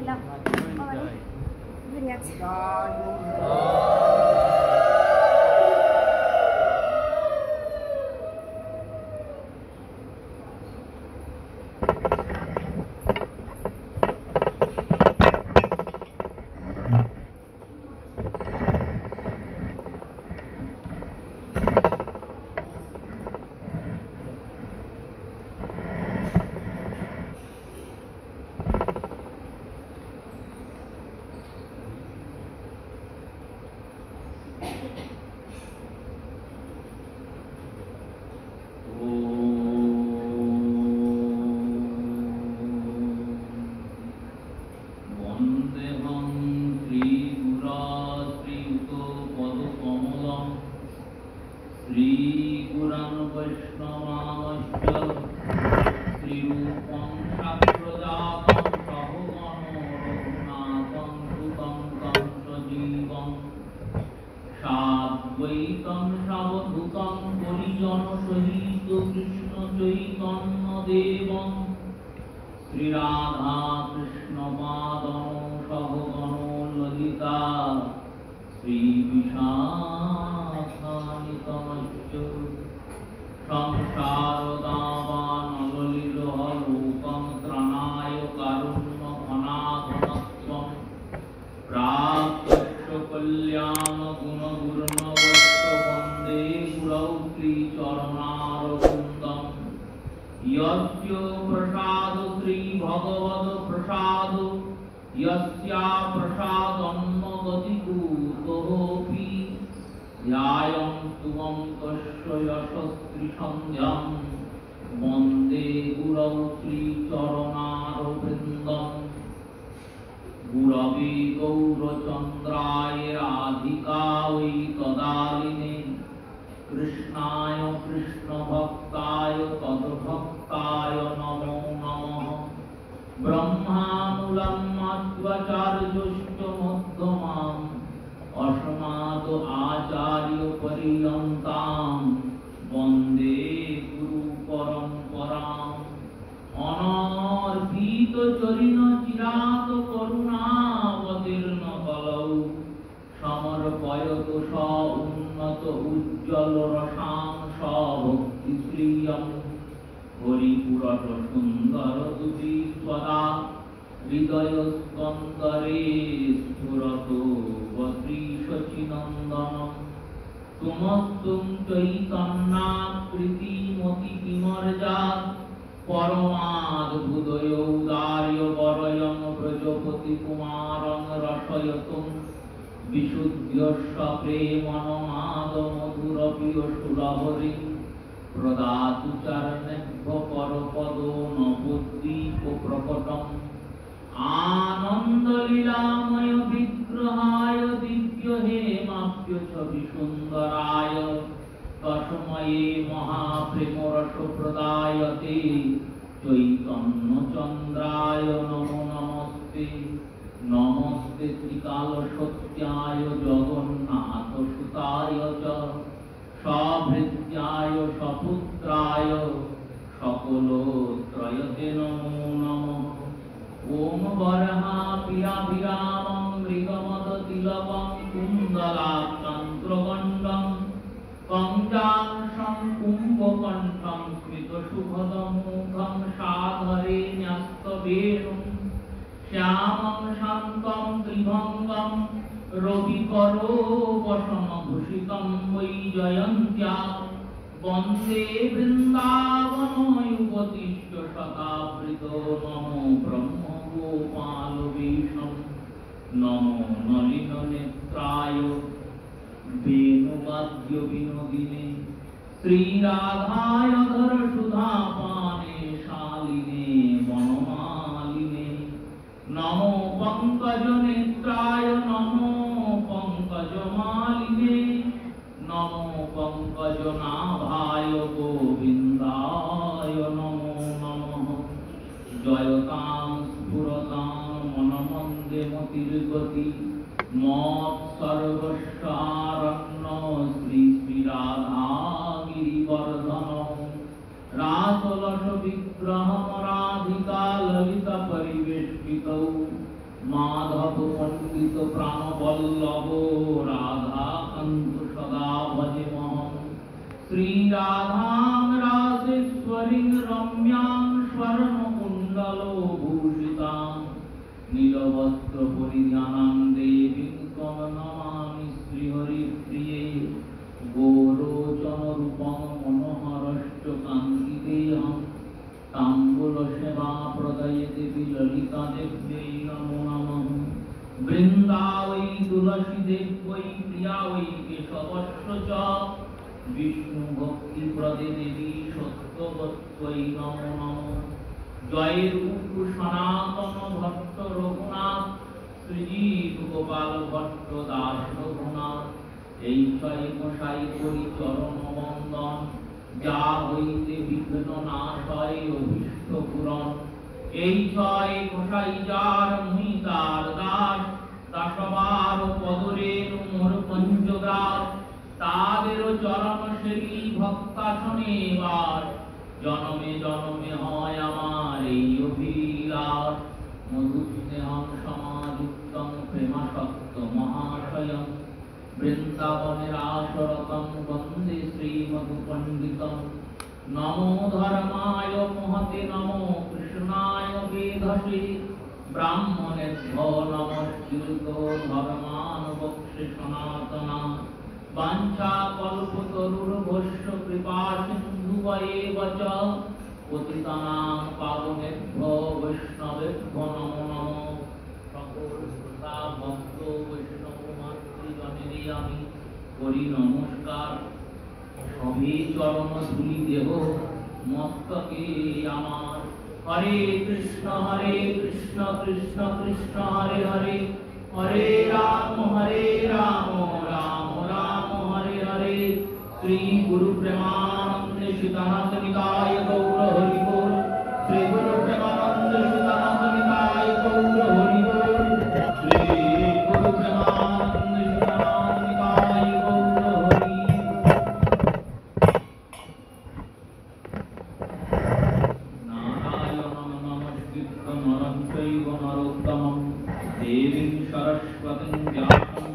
দিলাম ঘুরে আছে। रासलस विग्रह राधिका ललित परिवेष्टितौ माधव पंडित प्राण वल्लभ राधाकांत सदा भजेमहं श्री राधां राजेश्वरीं रम्यां स्वर्णकुण्डलो भूषितां नीलवस्त्र परिधानां देवीं त्वं नमामि श्रीहरिप्रिये गोरोचन रूपं मनोहरश्च कान्तिदेहं ताम्बूल सेवा प्रदये देवी ललिता देव्यै नमो नमः वृन्दावै तुलसी देव्यै प्रिया वै केशवस्य च विष्णु भक्ति प्रदे देवी सत्यवत्यै नमो नमः जय रूप सनातन भट्ट रघुनाथ श्रीजीव गोपाल भट्ट दास रघुनाथ এই ছয় মশাই করি চরণ বন্দন যা হইতে বিঘ্ন নাশ হয় অভীষ্ট পূরণ এই ছয় মশাই যার মুই তার দাস দাসবার পদরের মোর পঞ্চগ্রাস তাদের চরণ সেবী ভক্তাসনে বাস জনমে জনমে হয় আমার এই অভিলাষ মধু স্নেহং সমাযুক্তং প্রেমাসক্ত মহাশয়ং বৃন্দাবনের আশরতং বন্দে শ্রীমধুপণ্ডিতং নমো ধর্মায় মহতে নমো কৃষ্ণায় বেধসে ব্রাহ্মণেভ্যো নমস্কৃত ধর্মান বক্ষে সনাতনা বাঞ্ছা কল্পতরুর্ভস্য কৃপা সিন্ধুবয়েব চ পতিতানাং পাবনেভ্যো বৈষ্ণবেভ্যো নমো নমঃ সকল শ্রোতা ভক্ত বৈষ্ণব মাতৃগণেরই আমি করি নমস্কার সবে চরণ ধুলি দেহ মস্তকে আমার হরে কৃষ্ণ কৃষ্ণ কৃষ্ণ হরে হরে হরে রাম রাম রাম হরে হরে শ্রী গুরু প্রেমানন্দ সীতানাথ নিতায় গৌর হরি बोल শ্রী গুরু প্রেমানন্দ সীতানাথ নিতায় গৌর হরি बोल শ্রী গুরু প্রেমানন্দ সীতানাথ নিতায় গৌর হরি নারায়ণং নমস্কৃত্য নরং চৈব নরোত্তমং দেবীং সরস্বতীং ব্যাসং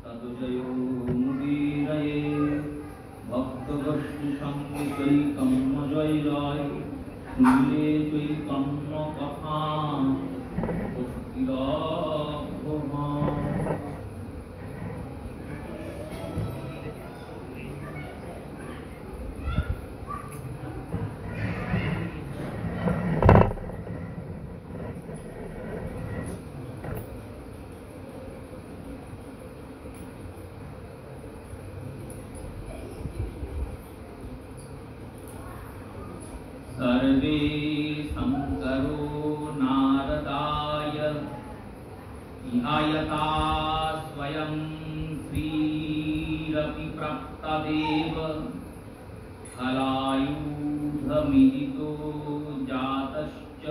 ততো জয়োমুদীরয়ে ভক্তগোষ্ঠী সঙ্গীতৈকম জয় জয় শুনিলে চৈতন্য কথা सर्वे शंकरो नारदाय इहायता स्वयं श्रीरपि प्राप्तदेव हलायुधमिहितो जातश्च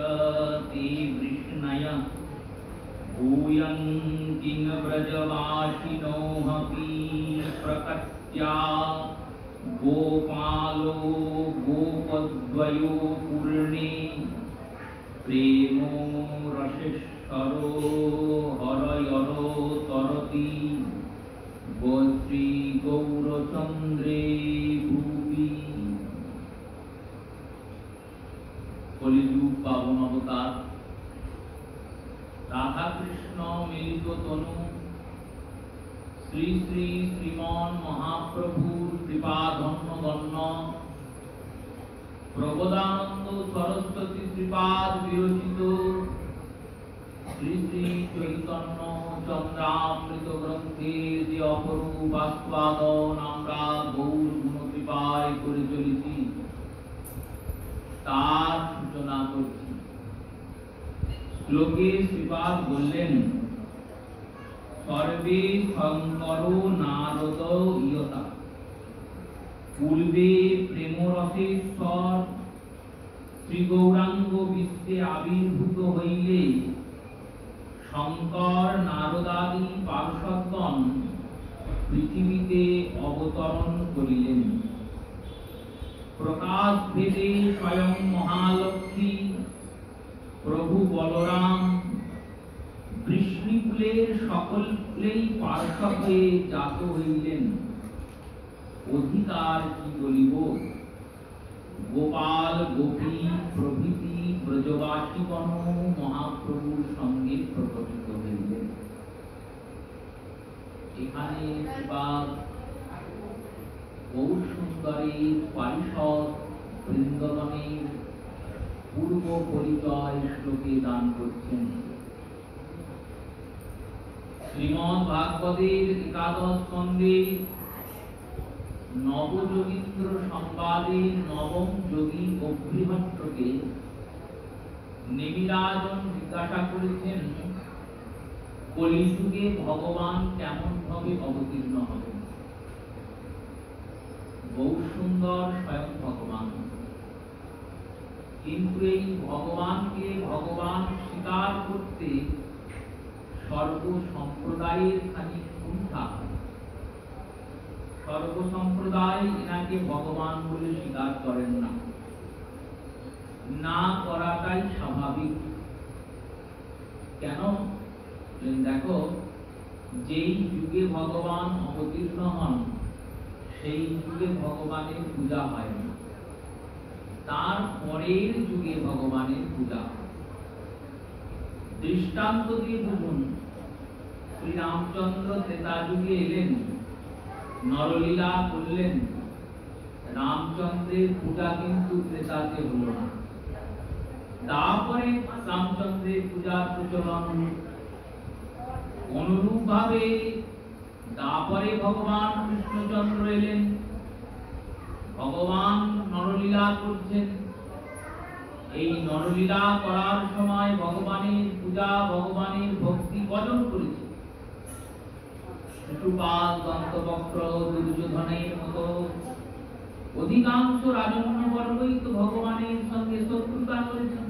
ते वृष्णय भूयं किं व्रजवासिनोऽपि प्रकट्या गोपालो गोपद्वयो पूर्णे प्रेमो रसेश्वरो हरयरो तरति श्री गौरचंद्रे भूपि कलिजुग पावन अवतार राधा कृष्ण मिलित तनु श्री श्री श्रीमान महाप्रभुर कृपा धन्य धन्य प्रबोधानंद सरस्वती श्रीपाद विरचित श्री श्री चैतन्य चंद्रामृत ग्रंथेर जे अपरूप आस्वादन आमरा गौर गुण कृपाय करे चलेছি তার সূচনা করছি। শ্লোকে শ্রীপাদ বললেন सर्वे शंकरो नारद इयता पूर्वे प्रेमरसेश्वर श्री गौरांग विश्वे आविर्भूत हইলে शंकर नारदादि पार्षदगण पृथिवीते अवतरण करिलेन प्रकाश भेदे स्वयं महालक्ष्मी प्रभु बलराम শ্রীকুলের সকলেই পার্শ্ব হয়ে জাত হইলেন। অধিকার কি বলিব, গোপাল গোপী প্রভৃতি ব্রজবাসীগণ মহাপ্রভুর সঙ্গে প্রকটিত হইলেন। এখানে শ্রীপাদ গৌর সুন্দরের পারিষদ বৃন্দগণের পূর্ব পরিচয় শ্লোকে দান করছেন। শ্রীমদ্ ভাগবতের একাদশ স্কন্ধে নবযোগীন্দ্র সংবাদের নবম যোগী অভ্রিভট্টকে নেমিরাজন জিজ্ঞাসা করেছেন, কলিযুগে ভগবান কেমন ভাবে অবতীর্ণ হবেন? গৌর সুন্দর স্বয়ং ভগবান, কিন্তু এই ভগবানকে ভগবান স্বীকার করতে সর্ব সম্প্রদায়ের খানিক কুণ্ঠা। সর্ব সম্প্রদায় এনাকে ভগবান বলে স্বীকার করেন না, না করাটাই স্বাভাবিক। কেন? দেখো, যেই যুগে ভগবান অবতীর্ণ হন সেই যুগে ভগবানের পূজা হয় না, তার পরের যুগে ভগবানের পূজা হয়। দৃষ্টান্ত দিয়ে বুঝুন, শ্রী রামচন্দ্র ত্রেতা যুগে এলেন, নরলীলা করলেন, রামচন্দ্রের পূজা কিন্তু ত্রেতাতে হলো না। তারপরে রামচন্দ্রের পূজার প্রচলন। অনুরূপ ভাবে তারপরে ভগবান কৃষ্ণচন্দ্র এলেন, ভগবান নরলীলা করছেন। এই নরলীলা করার সময় ভগবানের পূজা, ভগবানের ভক্তি কজন করেছে? শিশুপাল, দন্তবক্র, দুর্যোধনের মতো অধিকাংশ রাজন্যবর্গই তো ভগবানের সঙ্গে শত্রুতা করেছেন।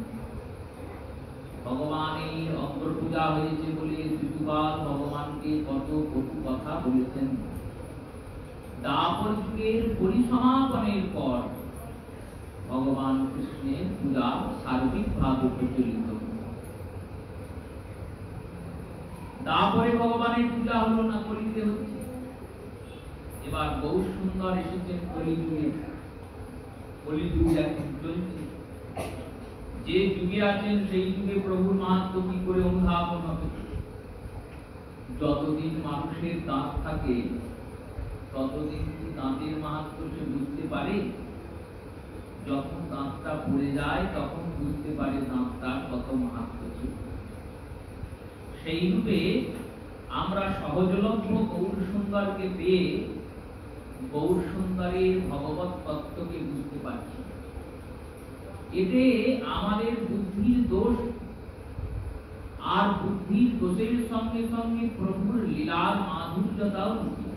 ভগবানের অগ্রপূজা হয়েছে বলে শিশুপাল ভগবানকে কত কটু কথা বলেছেন। দ্বাপর যুগের পরিসমাপনের পর ভগবান কৃষ্ণের পূজা সার্বিকভাবে প্রচলিত। তারপরে ভগবানের পূজা হলো না, কলিতে হচ্ছে। এবার গৌর সুন্দর এসেছেন কলিযুগে। কলিযুগ এখন চলছে। যে যুগে আছেন সেই যুগে প্রভুর মাহাত্ম্য কি করে অনুধাবন হবে? যতদিন মানুষের দাঁত থাকে ততদিন কি দাঁতের মাহাত্ম্য সে বুঝতে পারে? যখন দাঁতটা পড়ে যায় তখন বুঝতে পারে দাঁতটার কত মাহাত্ম্য ছিল। সেই রূপে আমরা সহজলভ্য গৌর সুন্দরকে পেয়ে গৌর সুন্দরের ভগবত তত্ত্বকে বুঝতে পারছি। এতে আমাদের বুদ্ধির দোষ, আর বুদ্ধির দোষের সঙ্গে সঙ্গে প্রভুর লীলার মাধুর্যতাও রুচি।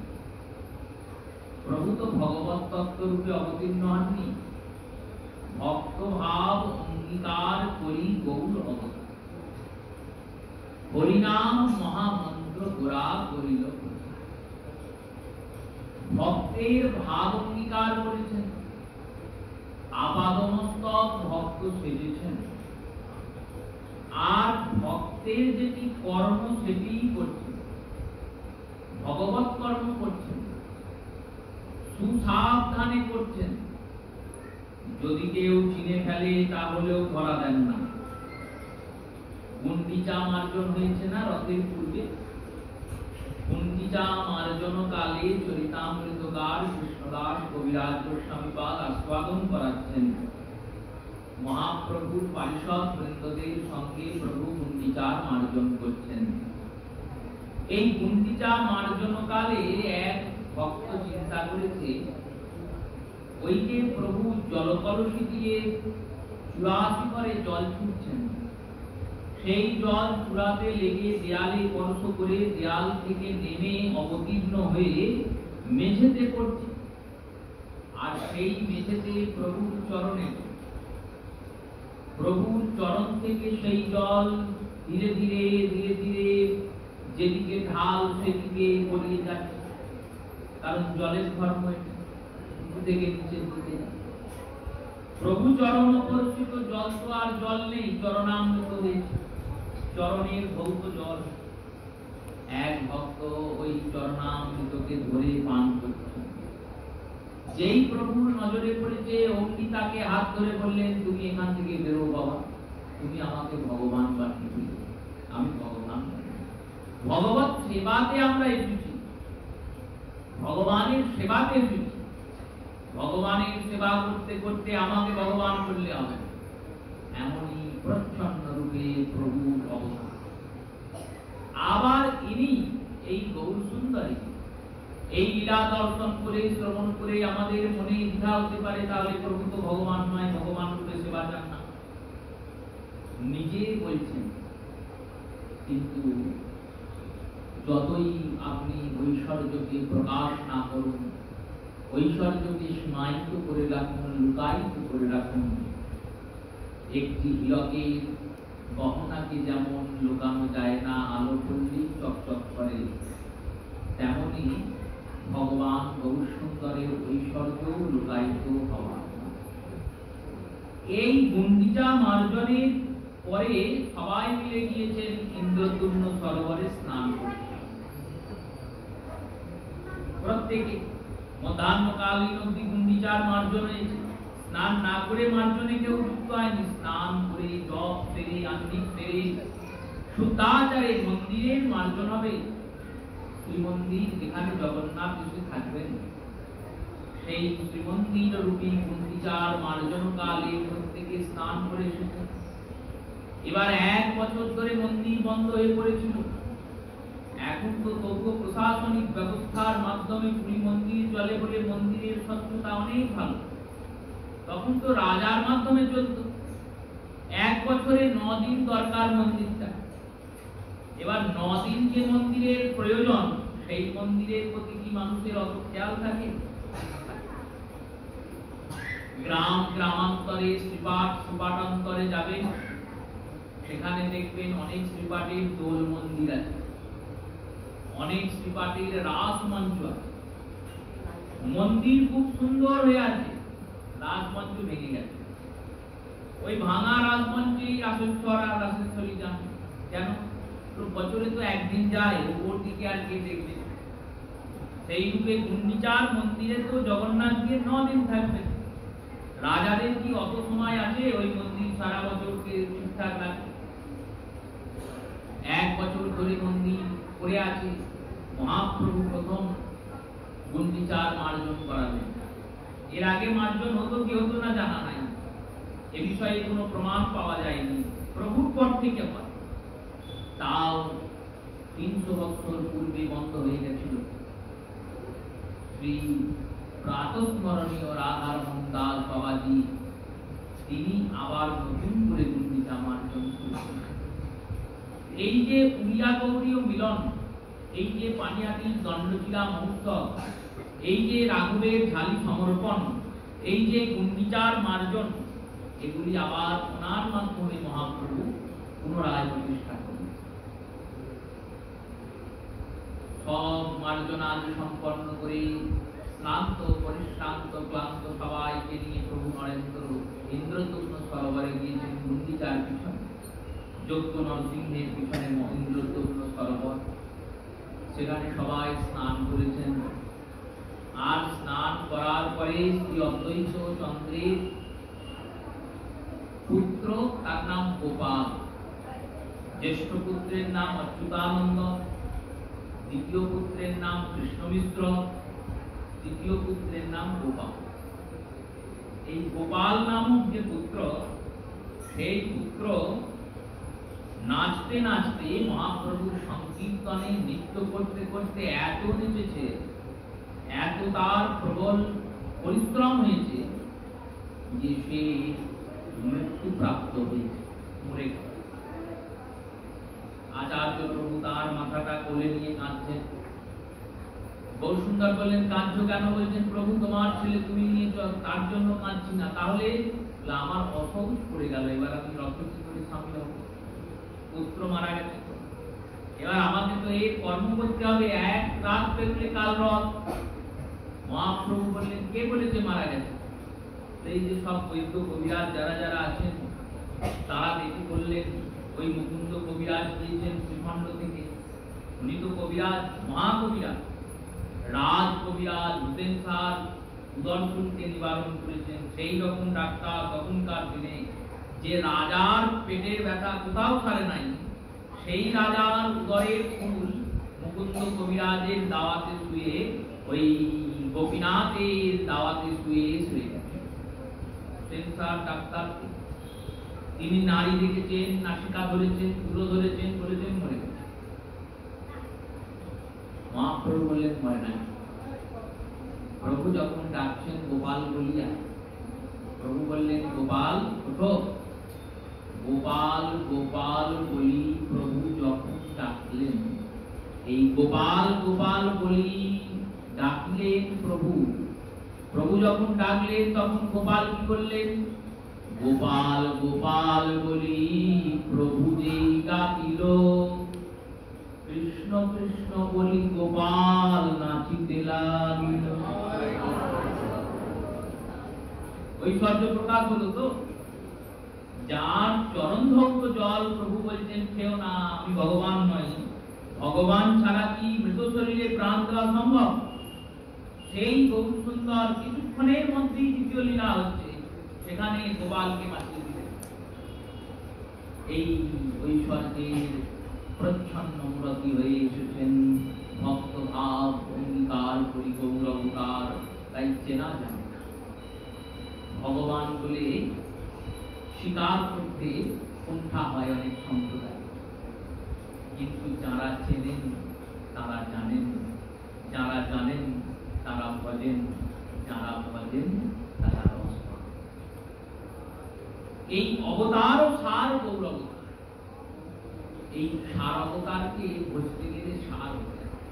প্রভু তো ভগবত তত্ত্ব রূপে অবতীর্ণ হননি, ভক্ত ভাব অঙ্গীকার করি গৌর অবতার। হরিনাম মহামন্ত্র গোরা করিল। ভক্তের ভাব অঙ্গীকার করেছেন, আপাদমস্তক ভক্ত সেজেছেন, আর ভক্তের যেটি কর্ম সেটি করছেন, ভগবত কর্ম করছেন, সুসাবধানে করছেন। যদি কেউ চিনে ফেলে তাহলেও ধরা দেন না। গুন্ডিচা মার্জন হয়েছে না রথের পূর্বে? গুন্ডিচা মার্জন কালে চরিতামৃতকার কৃষ্ণদাস কবিরাজ গোস্বামীপাদ আস্বাদন করাচ্ছেন। মহাপ্রভুর পারিষদ বৃন্দদের সঙ্গে প্রভু গুন্ডিচার মার্জন করছেন। এই গুন্ডিচা মার্জন কালে এক ভক্ত চিন্তা করেছে, ওই যে প্রভু জলকলসি দিয়ে 84 করে জল ছুটছেন, সেই জল চূড়াতে লেগে দেয়ালে স্পর্শ করে দেয়াল থেকে নেমে অবতীর্ণ হয়ে মেঝেতে পড়ছে, আর সেই মেঝেতে প্রভুর চরণে, প্রভুর চরণ থেকে সেই জল ধীরে ধীরে ধীরে ধীরে যেদিকে ঢাল সেদিকে গড়িয়ে যাচ্ছে। কারণ জলের ধর্ম থেকে নিচের দিকে। প্রভু চরণ স্পর্শিত জল তো আর জল নেই, চরণামৃত হয়েছে, চরণের ভৌত জল। এক ভক্ত ওই চরণামৃতকে ধরে পান করছেন। যেই প্রভুর নজরে পড়েছে অমনি তাকে হাত ধরে বললেন, তুমি এখান থেকে বেরো বাবা, তুমি আমাকে ভগবান পাঠিয়েছিলে, আমি ভগবান। ভগবত সেবাতে আমরা এসেছি, ভগবানের সেবাতে এসেছি। ভগবানের সেবা করতে করতে আমাকে ভগবান করলে হবে, এমনই প্রচ্ছন্ন রূপে প্রভু অবতার। আবার ইনি এই গৌর সুন্দরী এই লীলা দর্শন করে শ্রবণ করে আমাদের মনে ইচ্ছা হতে পারে তাহলে প্রভু তো ভগবান নয়, ভগবান রূপে সেবা চান না, নিজে বলছেন। কিন্তু যতই আপনি ঐশ্বর্যকে প্রকাশ না করুন, ঐশ্বর্যকে সীমায়িত করে রাখুন, লুকায়িত করে রাখুন, একটি হীরকের গহনাকে যেমন লুকানো যায় না, আলো পড়লেই চকচক করে, তেমনি ভগবান গৌরসুন্দরের ঐশ্বর্য লুকায়িত হওয়া। এই গুন্ডিচা মার্জনের পরে সবাই মিলে গিয়েছেন ইন্দ্রদ্যুম্ন সরোবরে স্নান করতে। প্রত্যেকে মধ্যাহ্নকালীন অবধি গুন্ডিচার মার্জন হয়েছে। স্নান না করে মার্জনে কেউ যুক্ত হয়নি। স্নান করে জপ সেরে আন্নিক সেরে শুদ্ধাচারে মন্দিরের মার্জন হবে। শ্রীমন্দির যেখানে জগন্নাথ এসে থাকবেন, সেই শ্রীমন্দির রূপী গুন্ডিচার মার্জন কালে প্রত্যেকে স্নান করে এসেছেন। এবার 1 বছর ধরে মন্দির বন্ধ হয়ে পড়েছিল। এখন তো তবুও প্রশাসনিক ব্যবস্থার মাধ্যমে পুরী মন্দির চলে বলে মন্দিরের স্বচ্ছতা অনেক ভালো। তখন তো রাজার মাধ্যমে চলত। 1 বছরে 9 দিন দরকার মন্দিরটা। এবার 9 দিন যে মন্দিরের প্রয়োজন, সেই মন্দিরের প্রতি কি মানুষের অত খেয়াল থাকে? গ্রামান্তরে শ্রীপাঠ সুপাঠান্তরে যাবেন, সেখানে দেখবেন অনেক শ্রীপাঠের দোল মন্দির আছে, অনেক শ্রীপাঠের রাস মঞ্চ আছে। মন্দির খুব সুন্দর হয়ে আছে, রাজমঞ্চ ভেঙে গেছে। ওই ভাঙা রাজমঞ্চেই রাসেশ্বর আর রাসেশ্বরী যান। কেন? বছরে তো একদিন যায়, ওপর দিকে আর কে দেখবে? সেই রূপে গুন্ডিচার মন্দিরে তো জগন্নাথ গিয়ে 9 দিন থাকবেন। রাজাদের কি অত সময় আছে ওই মন্দির সারা বছরকে ঠিকঠাক রাখে? 1 বছর ধরে মন্দির পড়ে আছে। মহাপ্রভু প্রথম গুন্ডিচার মার্জন করাবেন। এর আগে মার্জন হতো কি হতো না জানা নাই, এ বিষয়ে কোনো প্রমাণ পাওয়া যায়নি। প্রভুর পর থেকে হয়, তাও 300 বছর পূর্বে বন্ধ হয়ে গেছিল। শ্রী প্রাতঃস্মরণীয় রাধারমণ দাস বাবাজি তিনি আবার নতুন করে গুন্ডিচা মার্জন করেছেন। এই যে উড়িয়া গৌরীয় মিলন, এই যে পানিহাটির দণ্ডশিলা মহোৎসব, এই যে রাঘবের ঝালি সমর্পণ, এই যে গুন্ডিচার মার্জন, এগুলি আবার ওনার মাধ্যমে মহাপ্রভু পুনরায় প্রতিষ্ঠা করলেন। সব মার্জনাদি সম্পন্ন করে ক্লান্ত পরিশ্রান্ত ক্লান্ত সবাইকে নিয়ে প্রভু নরেন্দ্র ইন্দ্রদ্যুম্ন সরোবরে গিয়েছেন। গুন্ডিচার পিছনে যজ্ঞ নরসিংহের পিছনে ইন্দ্রদ্যুম্ন সরোবর, সেখানে সবাই স্নান করেছেন। আর স্নান করার পরে শ্রী অদ্বৈত চন্দ্রের পুত্র, তার নাম গোপাল। জ্যেষ্ঠ পুত্রের নাম অচ্যুতানন্দ, দ্বিতীয় পুত্রের নাম কৃষ্ণ মিশ্র, তৃতীয় পুত্রের নাম গোপাল। এই গোপাল নামক যে পুত্র, সেই পুত্র নাচতে নাচতে মহাপ্রভুর সংকীর্তনে নৃত্য করতে করতে এত নেচেছে, এত তার প্রবল পরিশ্রম হয়েছে যে সে মৃত্যু প্রাপ্ত হয়েছে, মরে গেল। আচার্য প্রভু তার মাথাটা কোলে নিয়ে কাঁদছেন। গৌরসুন্দর বললেন, কাঁদছো কেন? বলছেন, প্রভু তোমার ছেলে তুমি নিয়ে তার জন্য কাঁদছি না। তাহলে আমার অসহজ পড়ে গেল, এবার আমি রথ কি করে সামলাব? পুত্র মারা গেছে, এবার আমাকে তো এই কর্ম করতে হবে, 1 রাত পেরলে কাল রথ। মহাপ্রভু বললেন, কে বলেছে মারা গেছে? এই যে সব বৈদ্য কবিরাজ যারা যারা আছেন তারা দেখে বললেন, ওই মুকুন্দ কবিরাজ দিয়েছেন শ্রীখণ্ড থেকে, উনি তো কবিরাজ, মহাকবিরাজ, রাজ কবিরাজ হুসেন স্যার উদরপুরকে নিবারণ করেছেন। সেই রকম ডাক্তার তখনকার দিনে, যে রাজার পেটের ব্যথা কোথাও সারে নাই, সেই রাজার উদরের ফুল মুকুন্দ কবিরাজের দাওয়াতে শুয়ে, ওই গোপীনাথের দাওয়াতে শুয়ে শুয়ে গেছেন। হুসেন স্যার ডাক্তার, তিনি নারী দেখেছেন, নাসিকা ধরেছেন, তুলো ধরেছেন, বলেছেন মরে গেছে। মহাপ্রভু বললেন মরে নাই। প্রভু যখন ডাকছেন গোপাল বলিয়া, প্রভু বললেন গোপাল ওঠো। গোপাল গোপাল বলি প্রভু যখন ডাকলেন, এই গোপাল গোপাল বলি ডাকলেন প্রভু। প্রভু যখন ডাকলেন তখন গোপাল কি করলেন? গোপাল গোপাল বলি প্রভু যেই ডাকিল, কৃষ্ণ কৃষ্ণ বলি গোপাল নাচিতে লাগিল। ঐশ্বর্য প্রকাশ হলো তো। যার চরণ ধৌত জল প্রভু বলছেন খেও না, আমি ভগবান নই, ভগবান ছাড়া কি মৃত শরীরে প্রাণ দেওয়া সম্ভব? সেই গৌর সুন্দর কিছুক্ষণের মধ্যেই দ্বিতীয় লীলা হচ্ছে, সেখানে গোপালকে বাঁচিয়ে দিলেন। এই ঐশ্বর্যের প্রচ্ছন্ন মূরতি হয়ে এসেছেন ভক্ত ভাব অঙ্গীকার করি গৌর অবতার, তাই চেনা যায় না। ভগবান বলে স্বীকার করতে কুণ্ঠা হয় অনেক সম্প্রদায়, কিন্তু যারা চেনেন তারা জানেন, যারা জানেন তারা ভজেন, যারা ভজেন তারা রস পান। এই অবতার ও সার গৌর অবতার, এই সার অবতারকে বুঝতে গেলে সার হতে হয়।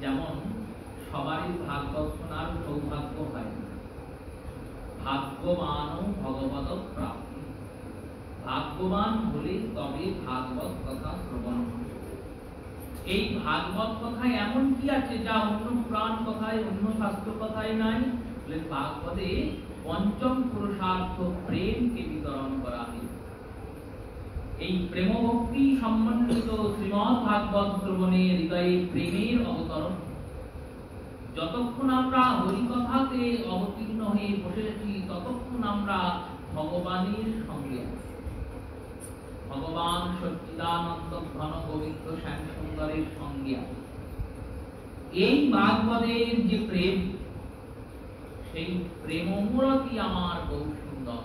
যেমন সবারই ভাগবত শোনার সৌভাগ্য হয় না, ভাগ্যবান ভগবত প্রাপ্তি। ভাগ্যবান হলে তবে ভাগবত কথা শ্রবণ হবে। এই ভাগবত কথায় এমন কি আছে যা অন্য পুরাণ কথায়, অন্য শাস্ত্র কথায় নাই? ভাগবতে পঞ্চম পুরুষার্থ প্রেমকে বিতরণ করা হয়েছে। এই প্রেম ভক্তি সম্বন্ধিত শ্রীমদ্ ভাগবত শ্রবণে হৃদয়ে প্রেমের অবতরণ। যতক্ষণ আমরা হরিকথাতে অবতীর্ণ হয়ে বসেছি, ততক্ষণ আমরা ভগবানের সঙ্গে আছি। ভগবান সচ্চিদানন্দ ঘন গোবিন্দ শ্যাম সুন্দরের সঙ্গে আছি। এই ভাগবতের যে প্রেম, সেই প্রেমমূরতি আমার বহু সুন্দর।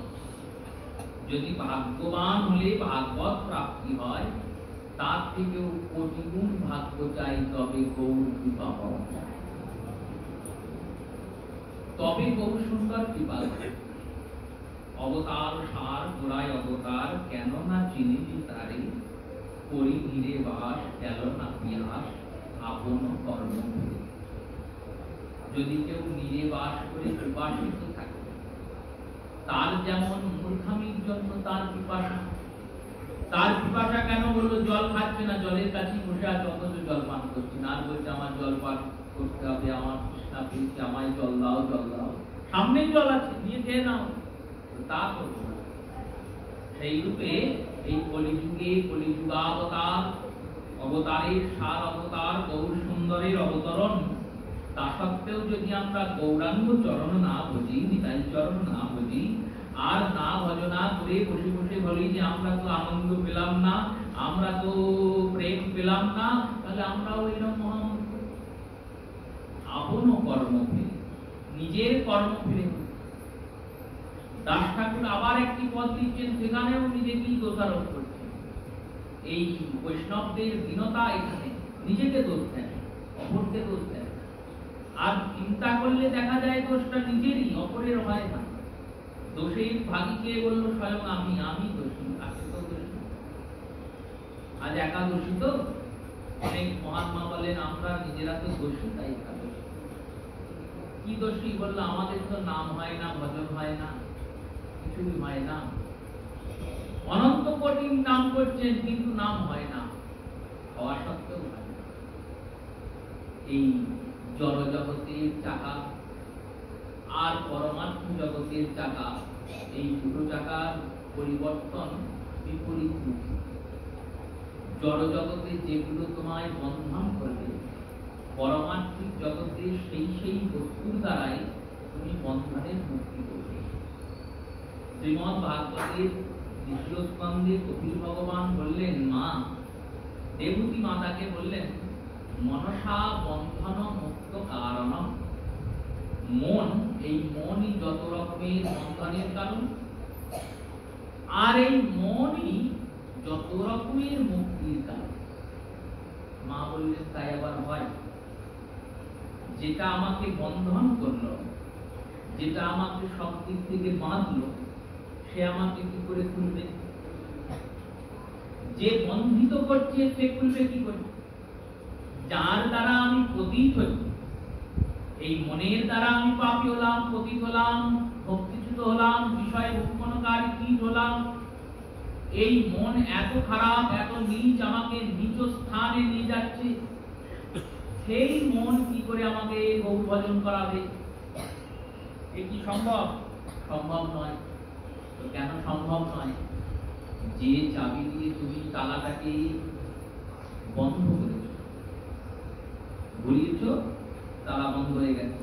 যদি ভাগ্যবান হলে ভাগবত প্রাপ্তি হয়, তার থেকেও কোটি গুণ ভাগ্য চাই, তবে গৌর কৃপা পাওয়া যায়, তবে গৌর সুন্দর কৃপা। অবতার সার গোড়ায় অবতার, কেন না চিনিলি তারে, করি ধীরে বাস, গেল না পিয়াস, আপন কর্ম করে। যদি কেউ নিজে বাস করে পিপাসিত থাকে, তার যেমন মূর্খামির জন্য তার পিপাসা। তার পিপাসা কেন বললো? জল খাচ্ছে না, জলের কাছে বসে আছে, অথচ জল পান করছে না। আর বলছে আমার জল পান করতে হবে, আমার তৃষ্ণা পেয়েছে, আমায় জল দাও, জল দাও। সামনেই জল আছে, নিয়ে খেয়ে নাও, তা করবো না। সেই রূপে এই কলিযুগে কলিযুগাবতার, অবতারের সার অবতার গৌর সুন্দরের অবতরণ। তা সত্ত্বেও যদি আমরা গৌরাঙ্গ চরণ না ভজি, নিতাই চরণ না ভজি, আর না ভজনা করে বসে বসে বলি যে আমরা তো আনন্দ পেলাম না, আমরা তো প্রেম পেলাম না, তাহলে আমরা ওইরকম মহামূর্খ। আপন কর্ম ফিরে, নিজের কর্ম ফিরে। দাস ঠাকুর আবার একটি পদ দিচ্ছেন, সেখানেও নিজেকেই দোষারোপ করছেন। এই বৈষ্ণবদের দীনতা এখানে, নিজেকে দোষ দেন, অপরকে দোষ দেন। আর চিন্তা করলে দেখা যায় দোষটা নিজেরই, অপরের হয় না। দোষের ভাগীকে বললো স্বয়ং আমি, আমি দোষী, তাকে তো দোষী। আজ একাদশী তো অনেক মহাত্মা বলেন আমরা নিজেরা তো দোষী, তাই একাদশী। কি দোষী? বললো আমাদের তো নাম হয় না, ভজন হয় না, কিছুই হয় না। অনন্ত কোটি নাম করছেন, কিন্তু নাম হয় না, হওয়া সত্ত্বেও হয় না। এই জড় জগতের চাকা আর পরমাত্ম জগতের চাকা, এই দুটো চাকার পরিবর্তন বিপরীত মুখী। জড় জগতে যেগুলো তোমায় বন্ধন করবে, পরমাত্মিক জগতে সেই সেই বস্তুর দ্বারাই তুমি বন্ধনের মুক্তি করবে। শ্রীমদ্ ভাগবতের দ্বিতীয় স্কন্ধে কপিল ভগবান বললেন, মা দেবতী মাতাকে বললেন, মনসা বন্ধন মুক্ত কারণম। মন, এই মনই যত রকমের বন্ধনের কারণ, আর এই মনই যত রকমের মুক্তির কারণ। মা বললেন, তাই আবার হয়? যেটা আমাকে বন্ধন করলো, যেটা আমাকে সব দিক থেকে বাঁধলো, সে আমাকে কি করে খুলবে? যে বন্ধিত করছে সে খুলবে কি করে? যার দ্বারা আমি পতিত হচ্ছি, এই মনের দ্বারা আমি পাপী হলাম, পতিত হলাম, ভক্তিচ্যুত হলাম, বিষয় উৎপন্নকারী কীট হলাম। এই মন এত খারাপ, এত নীচ, আমাকে নিচ স্থানে নিয়ে যাচ্ছে। সেই মন কি করে আমাকে গৌর ভজন করাবে? এ কি সম্ভব? সম্ভব নয়। তো কেন সম্ভব নয়? যে চাবি দিয়ে তুমি তালাটাকে বন্ধ করেছ, ঘুরিয়েছ, তালা বন্ধ হয়ে গেছে।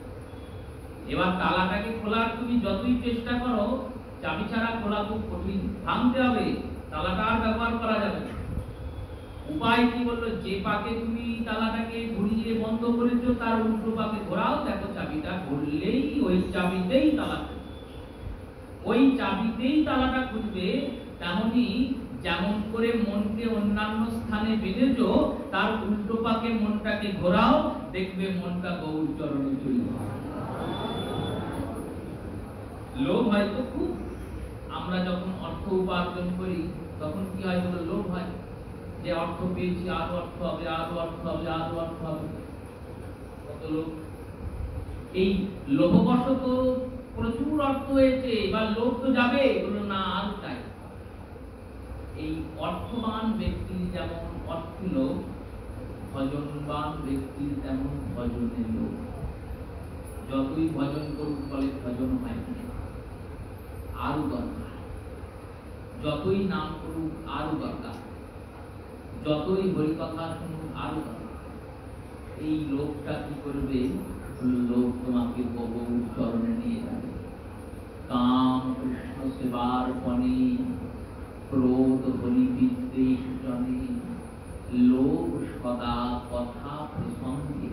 এবার তালাটাকে খোলার তুমি যতই চেষ্টা করো, চাবি ছাড়া খোলা খুব কঠিন, ভাঙতে হবে, তালাটা আর ব্যবহার করা যাবে না। উপায় কি বললো? যে পাকে তুমি তালাটাকে ঘুরিয়ে বন্ধ করেছো, তার উল্টো পাকে ঘোরাও, দেখো চাবিটা ঘুরলেই ওই চাবিতেই তালা, ওই চাবিতেই তালাটা খুলবে। তেমনি যেমন করে মনকে অন্যান্য স্থানে বেঁধেছো, তার উল্টো পাকে মনটাকে ঘোরাও, দেখবে মনটা গৌর চরণে চলে যাবে। লোভ হয়তো খুব, আমরা যখন অর্থ উপার্জন করি তখন কি হয় বলো? লোভ হয় যে অর্থ পেয়েছি, আরো অর্থ হবে, আরো অর্থ হবে, আরো অর্থ হবে। কত লোক এই লোভবশত প্রচুর অর্থ হয়েছে, এবার লোভ তো যাবে, বললো না আরো চাই। এই অর্থবান ব্যক্তির যেমন অর্থ লোভ, ভজনবান ব্যক্তির তেমন ভজনের লোভ। যতই ভজন করুক বলে ভজন হয় না, আরো দরকার। যতই নাম করুক আরো দরকার, যতই হরিকথা শুনুক আরো দরকার। এই লোকটা কি করবে? লোক তোমাকে গৌর চরণে নিয়ে যাবে। কাম কৃষ্ণ সেবার পণে, ক্রোধ হরি বিদ্বেষ জনে, লোভ সদা কথা প্রসঙ্গে।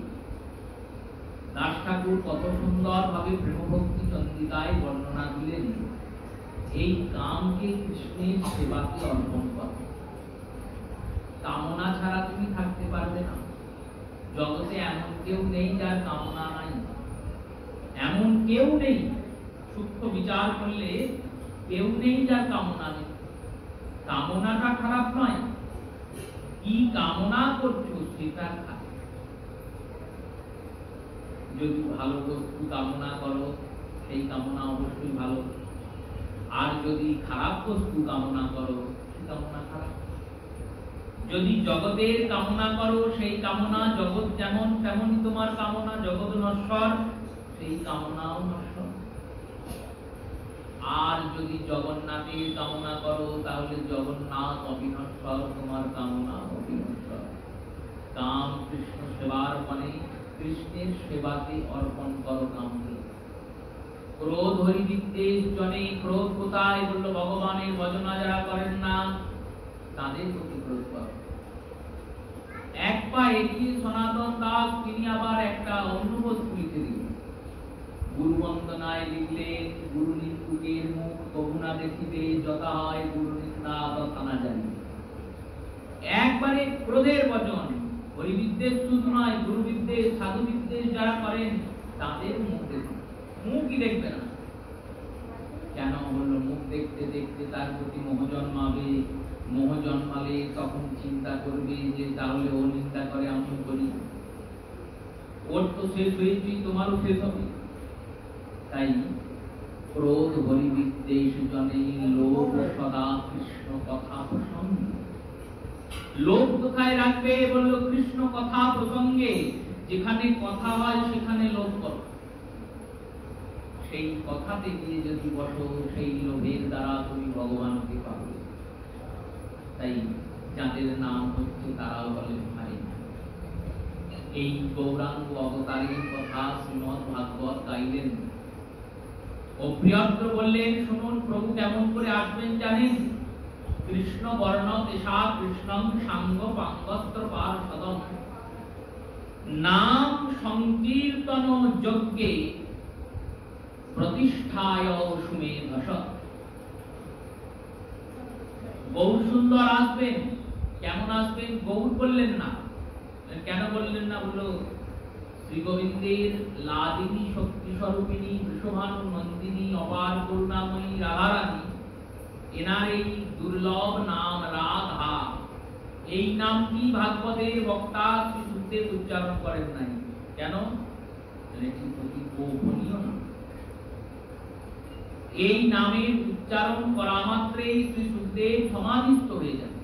দাস ঠাকুর কত সুন্দর ভাবে প্রেমভক্তি চন্দ্রিকায় বর্ণনা দিলেন। এই কামকে কৃষ্ণের সেবাকে অর্পণ কর। কামনা ছাড়া তুমি থাকতে পারবে না। জগতে এমন কেউ নেই যার কামনা নাই, এমন কেউ নেই। সূক্ষ্ম বিচার করলে কেউ নেই যার কামনা নেই। কামনাটা খারাপ নয়, কি কামনা করছো সেটা খারাপ। যদি ভালো বস্তু কামনা করো, সেই কামনা অবশ্যই ভালো। আর যদি খারাপ বস্তু কামনা করো, সেই কামনা খারাপ। যদি জগতের কামনা করো, সেই কামনা, জগৎ যেমন তেমনই তোমার কামনা, জগৎ নশ্বর, সেই কামনাও নশ্বর। আর যদি জগন্নাথের কামনা করো, তাহলে জগন্নাথ অবিনশ্বর, তোমার কামনা অবিনশ্বর। কাম কৃষ্ণ সেবার মানে কৃষ্ণের সেবাকে অর্পণ করো কামকে। ক্রোধ হরি বিদ্বেষ জনে, ক্রোধ কোথায়? বললো ভগবানের ভজনা যারা করেন না তাদের প্রতি ক্রোধ করো। এক পা এগিয়ে সনাতন দাস তিনি আবার একটা অন্য বস্তু লিখে দিলেন। গুরু বন্দনায় লিখলেন, গুরু নিন্দুকের মুখ কবু না দেখিবে, যথা হয় গুরু নিন্দা তথা না জানি। একবারে ক্রোধের বচন। হরি বিদ্বেষ শুধু নয়, গুরু বিদ্বেষ, সাধু বিদ্বেষ যারা করেন তাদের মুখ দেখুন। মুখই দেখবে না। কেন? বললো মুখ দেখতে দেখতে তার প্রতি মোহ জন্মাবে। মোহ জন্মালে তখন চিন্তা করবে যে তাহলে ও নিন্দা করে আমি করি, ওর তো শেষ হয়েছি, তোমারও শেষ হবে। তাই ক্রোধ হরি বিদ্বেষ জনে, লোভ সদা কৃষ্ণ কথা প্রসঙ্গে। লোভ কোথায় রাখবে? বললো কৃষ্ণ কথা প্রসঙ্গে। যেখানে কথা হয় সেখানে লোভ করো। সেই কথাতে গিয়ে যদি বসো, সেই লোভের দ্বারা তুমি ভগবানকে পাবে। তাই যাদের নাম হচ্ছে তারাও বলেন ভাই। এই গৌরাঙ্গ অবতারের কথা শ্রীমদ্ ভাগবত গাইলেন। অপ্রিয়ত্র বললেন, শুনুন প্রভু কেমন করে আসবেন জানেন? কৃষ্ণ বর্ণ তেষা কৃষ্ণং সাঙ্গ পাঙ্গস্ত্র পার্ষদম নাম সংকীর্তন যজ্ঞে প্রতিষ্ঠায় সুমেধস। গৌর সুন্দর আসবেন। কেমন আসবেন? গৌর বললেন না। কেন বললেন না? বলল শ্রী গোবিন্দের লাদিনী শক্তি স্বরূপিণী বৃষভানু নন্দিনী অপার করুণাময়ী রাধারানী, এনার এই দুর্লভ নাম রাধা, এই নামটি ভাগবতের বক্তা শ্রী সুখদেব উচ্চারণ করেন নাই। কেন? এটি অতি গোপনীয় নাম। এই নামের উচ্চারণ করা মাত্রেই শ্রী সুখদেব সমাধিস্থ হয়ে যান।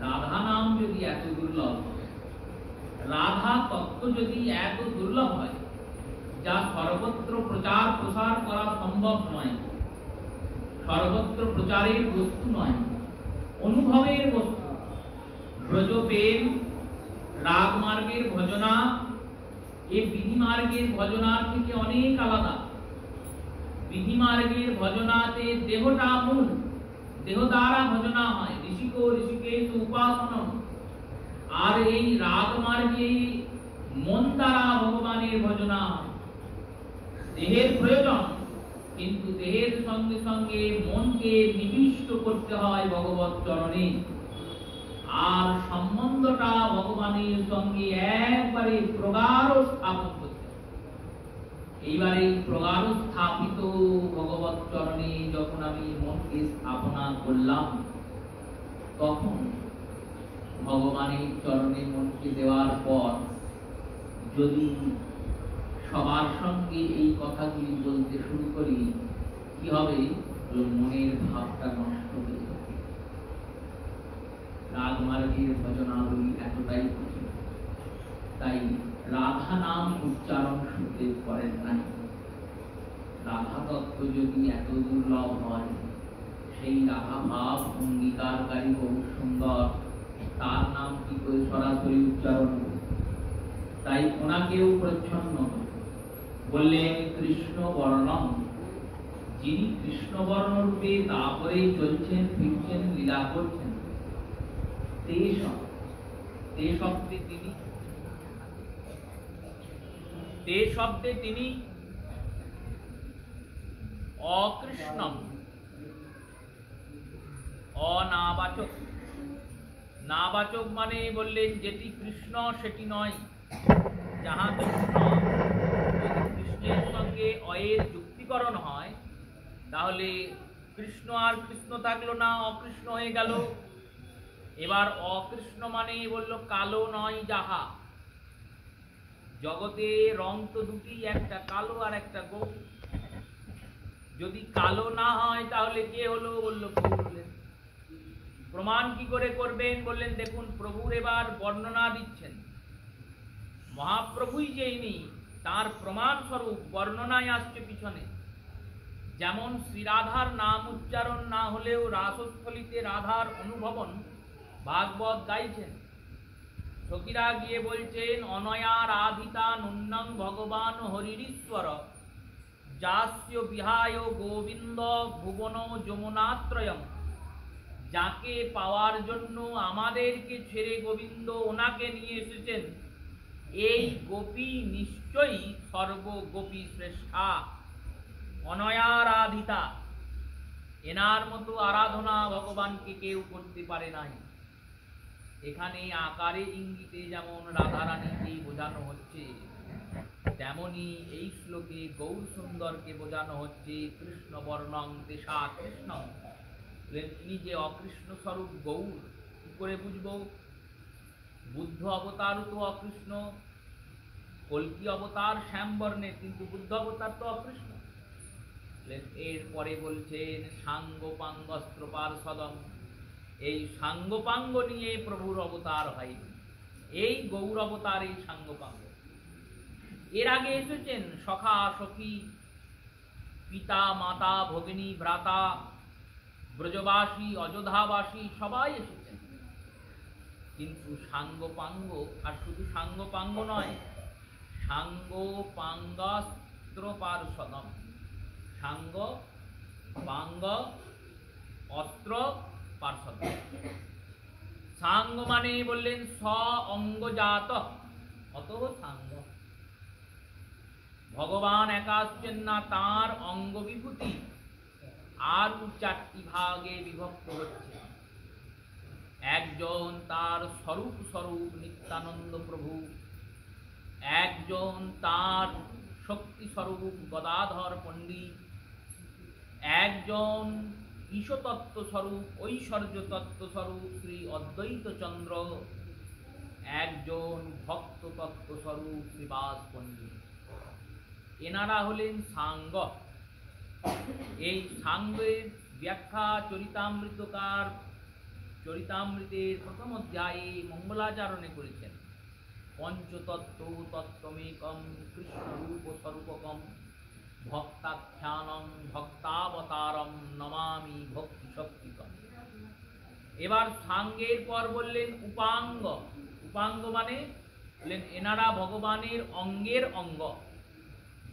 রাধা নাম যদি এত দুর্লভ, রাধা তত্ত্ব যদি এত দুর্লভ হয়, যা সর্বত্র প্রচার প্রসার করা সম্ভব নয়, সর্বত্র প্রচারের বস্তু নয়, অনুভবের বস্তু। ব্রজ প্রেম, রাগ মার্গের ভজনা এই বিধি মার্গের ভজনার থেকে অনেক আলাদা। বিধি মার্গের ভজনাতে দেহটা মূল, দেহ দ্বারা ভজনা হয়, ঋষিকো ঋষিকেশ উপাসনা। আর এই রাগ মার্গে মন দ্বারা ভগবানের ভজনা হয়। দেহের প্রয়োজন, কিন্তু দেহের সঙ্গে সঙ্গে মনকে নিবিষ্ট করতে হয় ভগবত চরণে। আর সম্বন্ধটা ভগবানের সঙ্গে একবারে প্রগাঢ় স্থাপন করতে হয়। এইবারে প্রগাঢ় স্থাপিত ভগবত চরণে যখন আমি মনকে স্থাপনা করলাম, তখন ভগবানের চরণে মনকে দেওয়ার পর যদি সবার সঙ্গে এই কথাগুলি বলতে শুরু করি, কি হবে? মনের ভাবটা নষ্ট হয়ে যাবে। রাগ মার্গের ভজনাবলী এতটাই কঠিন, তাই রাধা নাম উচ্চারণ সুখদেব করেন নাই। রাধা তত্ত্ব যদি এত দুর্লভ হয়, সেই রাধা ভাব অঙ্গীকারকারী বহু সুন্দর, তার নাম কি করে সরাসরি উচ্চারণ হবে? তাই ওনাকেও প্রচ্ছন্ন বললেন কৃষ্ণ বর্ণম। যিনি কৃষ্ণ বর্ণ রূপে তারপরে চলছেন, ফিরছেন, লীলা করছেন, তে শব্দে তিনি অকৃষ্ণম, অনাবাচক। নাবাচক মানে বললেন যেটি কৃষ্ণ সেটি নয়। যাহা কৃষ্ণ, যদি কৃষ্ণের সঙ্গে অয়ের যুক্তিকরণ হয়, তাহলে কৃষ্ণ আর কৃষ্ণ থাকলো না, অকৃষ্ণ হয়ে গেল। এবার অকৃষ্ণ মানে বলল কালো নয় যাহা। জগতে রং তো দুটি, একটা কালো আর একটা গৌর। যদি কালো না হয় তাহলে কে হলো? বলল প্রভু হলেন। প্রমাণ কি করে করবেন? বললেন দেখুন, প্রভুর এবার বর্ণনা দিচ্ছেন। মহাপ্রভুই যে ইনি, তার প্রমাণ স্বরূপ বর্ণনায় আসছে পিছনে। যেমন শ্রীরাধার নাম উচ্চারণ না হলেও রাসস্থলিতে রাধার অনুভবন ভাগবত গাইছেন। সখীরা গিয়ে বলছেন, অনয়া রাধিতা নুন্নং ভগবান হরিশ্বর যাস্য বিহায় গোবিন্দ ভুবন যমুনাত্রয়ম। যাকে পাওয়ার জন্য আমাদেরকে ছেড়ে গোবিন্দ ওনাকে নিয়ে এসেছেন, এই গোপী নিশ্চয়ই সর্বগোপী শ্রেষ্ঠা। অনয়ারাধিতা, এনার মতো আরাধনা ভগবানকে কেউ করতে পারে নাই। এখানে আকারে ইঙ্গিতে যেমন রাধারানীকে বোঝানো হচ্ছে, তেমনি এই শ্লোকে গৌর সুন্দরকে বোঝানো হচ্ছে কৃষ্ণ বর্ণং তেষা কৃষ্ণ। তিনি যে অকৃষ্ণ স্বরূপ গৌর, কি করে বুঝব? বুদ্ধ অবতার তো অকৃষ্ণ, কল্কি অবতার শ্যাম বর্ণের, কিন্তু বুদ্ধ অবতার তো অকৃষ্ণ। এরপরে বলছেন সাঙ্গপাঙ্গস্ত্র পার্ষদম। এই সাঙ্গপাঙ্গ নিয়ে প্রভুর অবতার হয়, এই গৌর অবতার এই সাঙ্গপাঙ্গ। এর আগে এসেছেন সখা সখী, পিতা মাতা ভগিনী ভ্রাতা, ব্রজবাসী, অযোধ্যাবাসী সবাই এসেছেন। কিন্তু সাঙ্গ পাঙ্গ, আর শুধু সাঙ্গ পাঙ্গ নয়, সাঙ্গ পাঙ্গাস্ত্র পার্ষদম, সাঙ্গ পাঙ্গ অস্ত্র পার্ষদ। সাঙ্গ মানে বললেন স অঙ্গজাত, অত সাঙ্গ। ভগবান একা আসছেন না, তাঁর অঙ্গ বিভূতি আরো 4টি ভাগে বিভক্ত হচ্ছে। একজন তার স্বরূপ স্বরূপ নিত্যানন্দ প্রভু, একজন তার শক্তি স্বরূপ গদাধর পণ্ডিত, একজন ঈশতত্ত্ব স্বরূপ ঐশ্বর্য তত্ত্ব স্বরূপ শ্রী অদ্বৈত চন্দ্র, একজন ভক্ত তত্ত্ব স্বরূপ শ্রীবাস পণ্ডিত। এনারা হলেন সাঙ্গ। এই সাঙ্গের ব্যাখ্যা চরিতামৃতকার চরিতামৃতের প্রথম অধ্যায়ে মঙ্গলাচরণে করেছেন। পঞ্চতত্ত্ব তত্ত্বমেকম কৃষ্ণরূপ স্বরূপকম ভক্তাখ্যানং ভক্তাবতারম নমামি ভক্তি শক্তিকম। এবার সাঙ্গের পর বললেন উপাঙ্গ। উপাঙ্গ মানে বললেন এনারা ভগবানের অঙ্গের অঙ্গ।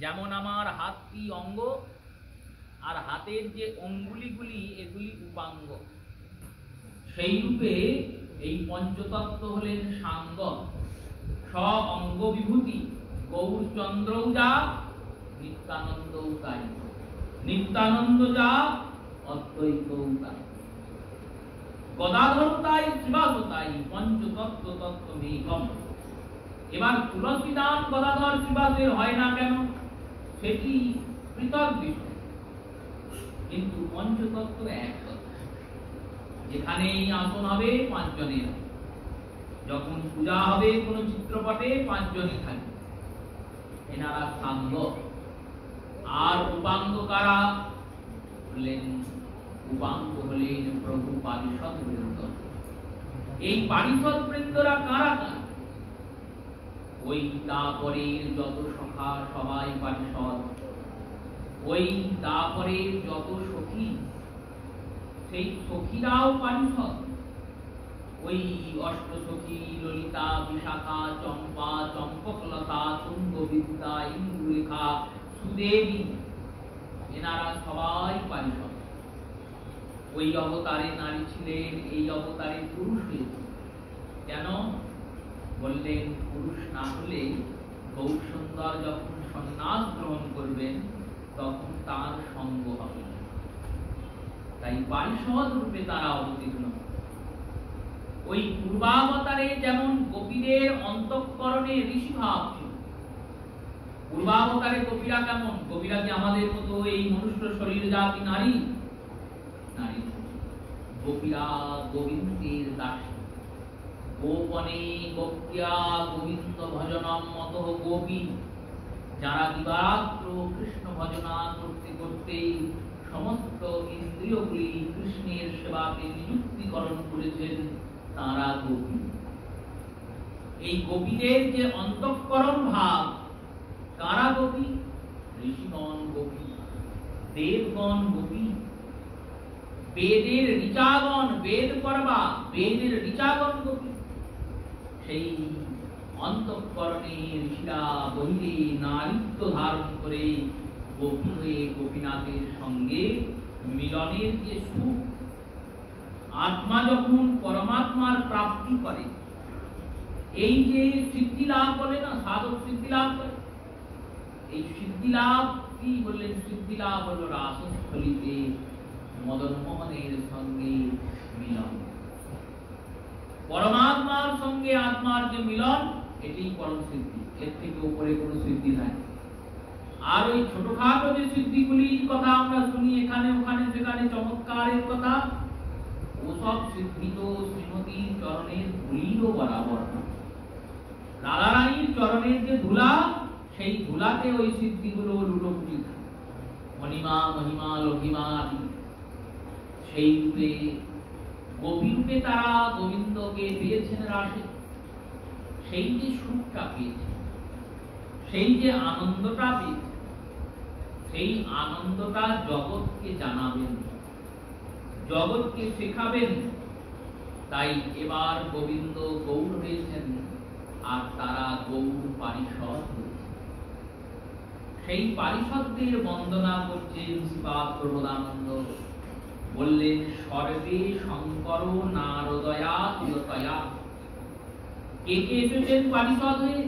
যেমন আমার হাতটি অঙ্গ, আর হাতের যে অঙ্গুলিগুলি এগুলি উপাঙ্গ। সেই রূপে এই পঞ্চতত্ত্ব হলেন সাঙ্গ। স অঙ্গ বিভূতি, গৌরচন্দ্রও যা, নিত্যানন্দও তাই। নিত্যানন্দ যা, অদ্বৈতও তাই। গদাধর তাই, শ্রীবাস তাই। পঞ্চতত্ত্ব তত্ত্বমেকম। এবার তুলসী দান গদাধর শ্রীবাসের হয় না কেন, সেটি পৃথক বিষয়। কিন্তু পঞ্চতত্ত্ব এক তত্ত্ব। যেখানেই আসন হবে 5 জনের, যখন পূজা হবে কোন চিত্রপটে 5 জনই থাকবে। এনারা সাঙ্গ। আর উপাঙ্গ কারা বললেন? উপাঙ্গ হলেন প্রভু পারিষদ বৃন্দ। এই পারিষদ বৃন্দরা কারা কারা? ওই তারপরের যত সখা সবাই পারিষদ, ওই তারপরের যত সখী সেই সখীরাও পারিষদ। ওই অষ্টসখী ললিতা, বিশাখা, চম্পা, চম্পকলতা, তুঙ্গবিদ্যা, ইন্দুরেখা, সুদেবী, এনারা সবাই পারিষদ। ওই অবতারে নারী ছিলেন, এই অবতারে পুরুষ হয়েছে। কেন বললেন? পুরুষ না হলে গৌরসুন্দর যখন সন্ন্যাস গ্রহণ করবেন তখন তার সঙ্গ হবে না। তাই পারিষদ রূপে তারা অবতীর্ণ। ওই পূর্বাবতারে যেমন গোপীদের অন্তঃকরণে ঋষিভাব ছিল। পূর্বাবতারে গোপীরা কেমন? গোপীরা কি আমাদের মতো এই মনুষ্য শরীর জাতি নারী? নারী। গোপীরা গোবিন্দের দাসী। গোপনে গোপ্যা গোবিন্দ ভজনম মত গোপী, যারা দিবারাত্র কৃষ্ণ ভজনা করতে করতে সমস্ত ইন্দ্রিয়গুলি কৃষ্ণের সেবাকে নিযুক্তিকরণ করেছেন, তারা গোপী। এই গোপীদের যে অন্তঃকরণ ভাব, কারা গোপী? ঋষিগণ গোপী, দেবগণ গোপী, বেদের ঋচাগণ, বেদ পড়বা, বেদের ঋচাগণ গোপী। সেই অন্তঃকরণে ঋষিরা বহিরে নারীত্ব ধারণ করে গোপী হয়ে গোপীনাথের সঙ্গে মিলনের যে সুখ, আত্মা যখন পরমাত্মার প্রাপ্তি করে, এই যে সিদ্ধি লাভ বলে না, সাধক সিদ্ধি লাভ করে, এই সিদ্ধি লাভ কি বললেন? সিদ্ধি লাভ হলো রাসস্থলিতে মদন মোহনের সঙ্গে মিলন। পরমাত্মার সঙ্গে আত্মার যে মিলন, এটি পরম সিদ্ধি। এর থেকে উপরে কোনো সিদ্ধি নাই। আর ওই ছোটখাটো যে সিদ্ধিগুলির কথা আমরা শুনি এখানে ওখানে সেখানে চমৎকারের কথা, ওসব সিদ্ধি তো শ্রীমতীর চরণের ধুলিরও বরাবর না। রাধারানীর চরণের যে ধুলা, সেই ধুলাতে ওই সিদ্ধিগুলো লুটোপুটি থাকে। মণিমা, মহিমা, লঘিমা, সেই রূপে গোপী রূপে তারা গোবিন্দকে পেয়েছেন রাসে। সেই যে সুখটা পেয়েছে, সেই যে আনন্দটা পেয়েছে, সেই আনন্দটা জগৎকে জানাবেন। জগৎকে শেখাবেন। তাই এবার গোবিন্দ গৌর হয়েছেন আর তারা গৌর পারিষদ হয়েছে। সেই পারিষদদের বন্দনা করছেন শ্রীপাদ প্রবোধানন্দ। বললেন স্বর্গে শঙ্কর নারদয়া তিয়তয়া। কে কে এসেছেন পারিষদ হয়ে?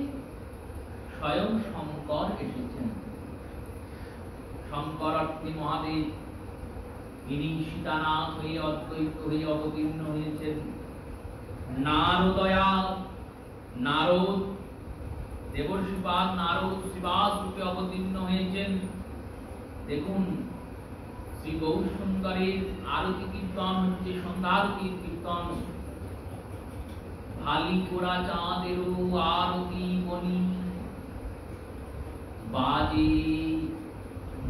স্বয়ং শঙ্কর এসেছেন। শঙ্কর অর্থে মহাদেব। ইনি সীতানাথ হয়ে অদ্বৈত হয়ে অবতীর্ণ হয়েছেন। নারদয়া, নারদ দেবর্ষিপাদ নারদ শ্রীবাস রূপে অবতীর্ণ হয়েছেন। দেখুন শ্রী গৌর সুন্দরের আরতি কীর্তন হচ্ছে সন্ধ্যারতির কীর্তন। ভালি পোড়া চাঁদেরও আরতি বনি, বাজে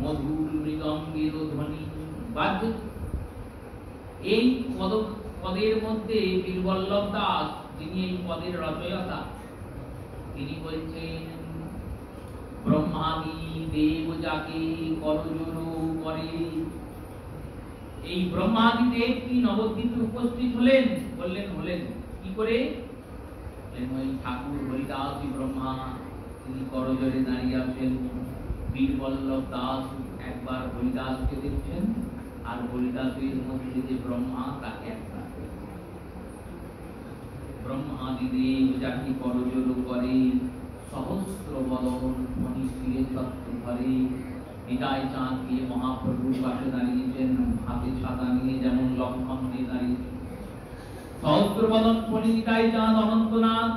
মধুর মৃদঙ্গের ধ্বনি। বাজে এই পদের মধ্যে বীরবল্লভ দাস, যিনি এই পদের রচয়িতা, তিনি বলছেন ব্রহ্মাদি দেব যাকে করজোড় করে। এই ব্রহ্মাদি দেব কি নবদ্বীপে উপস্থিত হলেন? বললেন হলেন। কি করে? ওই ঠাকুর হরিদাসী ব্রহ্মা, তিনি করজোড়ে দাঁড়িয়ে আছেন। বীরবল্লভ দাস একবার হরিদাসকে দেখছেন, আর হরিদাসের মধ্যে যে ব্রহ্মা তাকে একবার। ব্রহ্মাদি দেব যাকে করজোড় করে, সহস্র বদন ফণি শিরে ছত্র ধরে। নিতাই চাঁদ দিয়ে মহাপ্রভুর পাশে দাঁড়িয়েছেন, হাতে ছাতা নিয়ে যেমন লক্ষণ নিয়ে দাঁড়িয়েছেন। সহস্র বদন ফণি নিতাই চাঁদ অনন্তনাথ।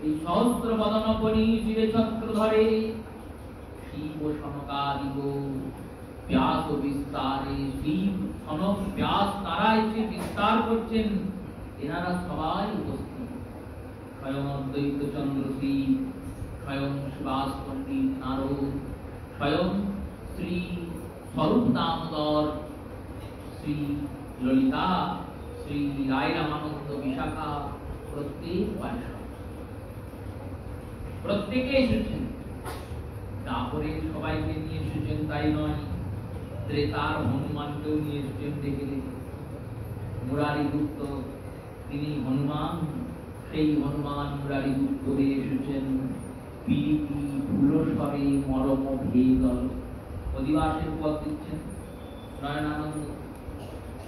এই সহস্র বদন ফণি শিরে ছত্র ধরে। শিব সনকাদিব ব্যাস বিস্তারে। শিব সনক ব্যাস তারা এসে বিস্তার করছেন। এনারা সবাই উপস্থিত। স্বয়ং অদ্বৈত চন্দ্র শিব, স্বয়ং সুভাষ পণ্ডিত নারদ, স্বয়ং শ্রী স্বরূপ দামোদর, শ্রী ললিতা, শ্রী রায় রামানন্দ বিশাখা, প্রত্যেকে এসেছেন। তারপরে সবাইকে নিয়ে এসেছেন তাই নয়, ত্রেতার হনুমানকেও নিয়ে এসেছেন দেখে দেখে। মুরারি গুপ্ত তিনি হনুমান, সেই হনুমান মুরারি গুপ্ত হয়ে এসেছেন। পিরিতি ফুলস্বরে মরম ভেদল। অধিবাসের পদ দিচ্ছেন নয়নানন্দ।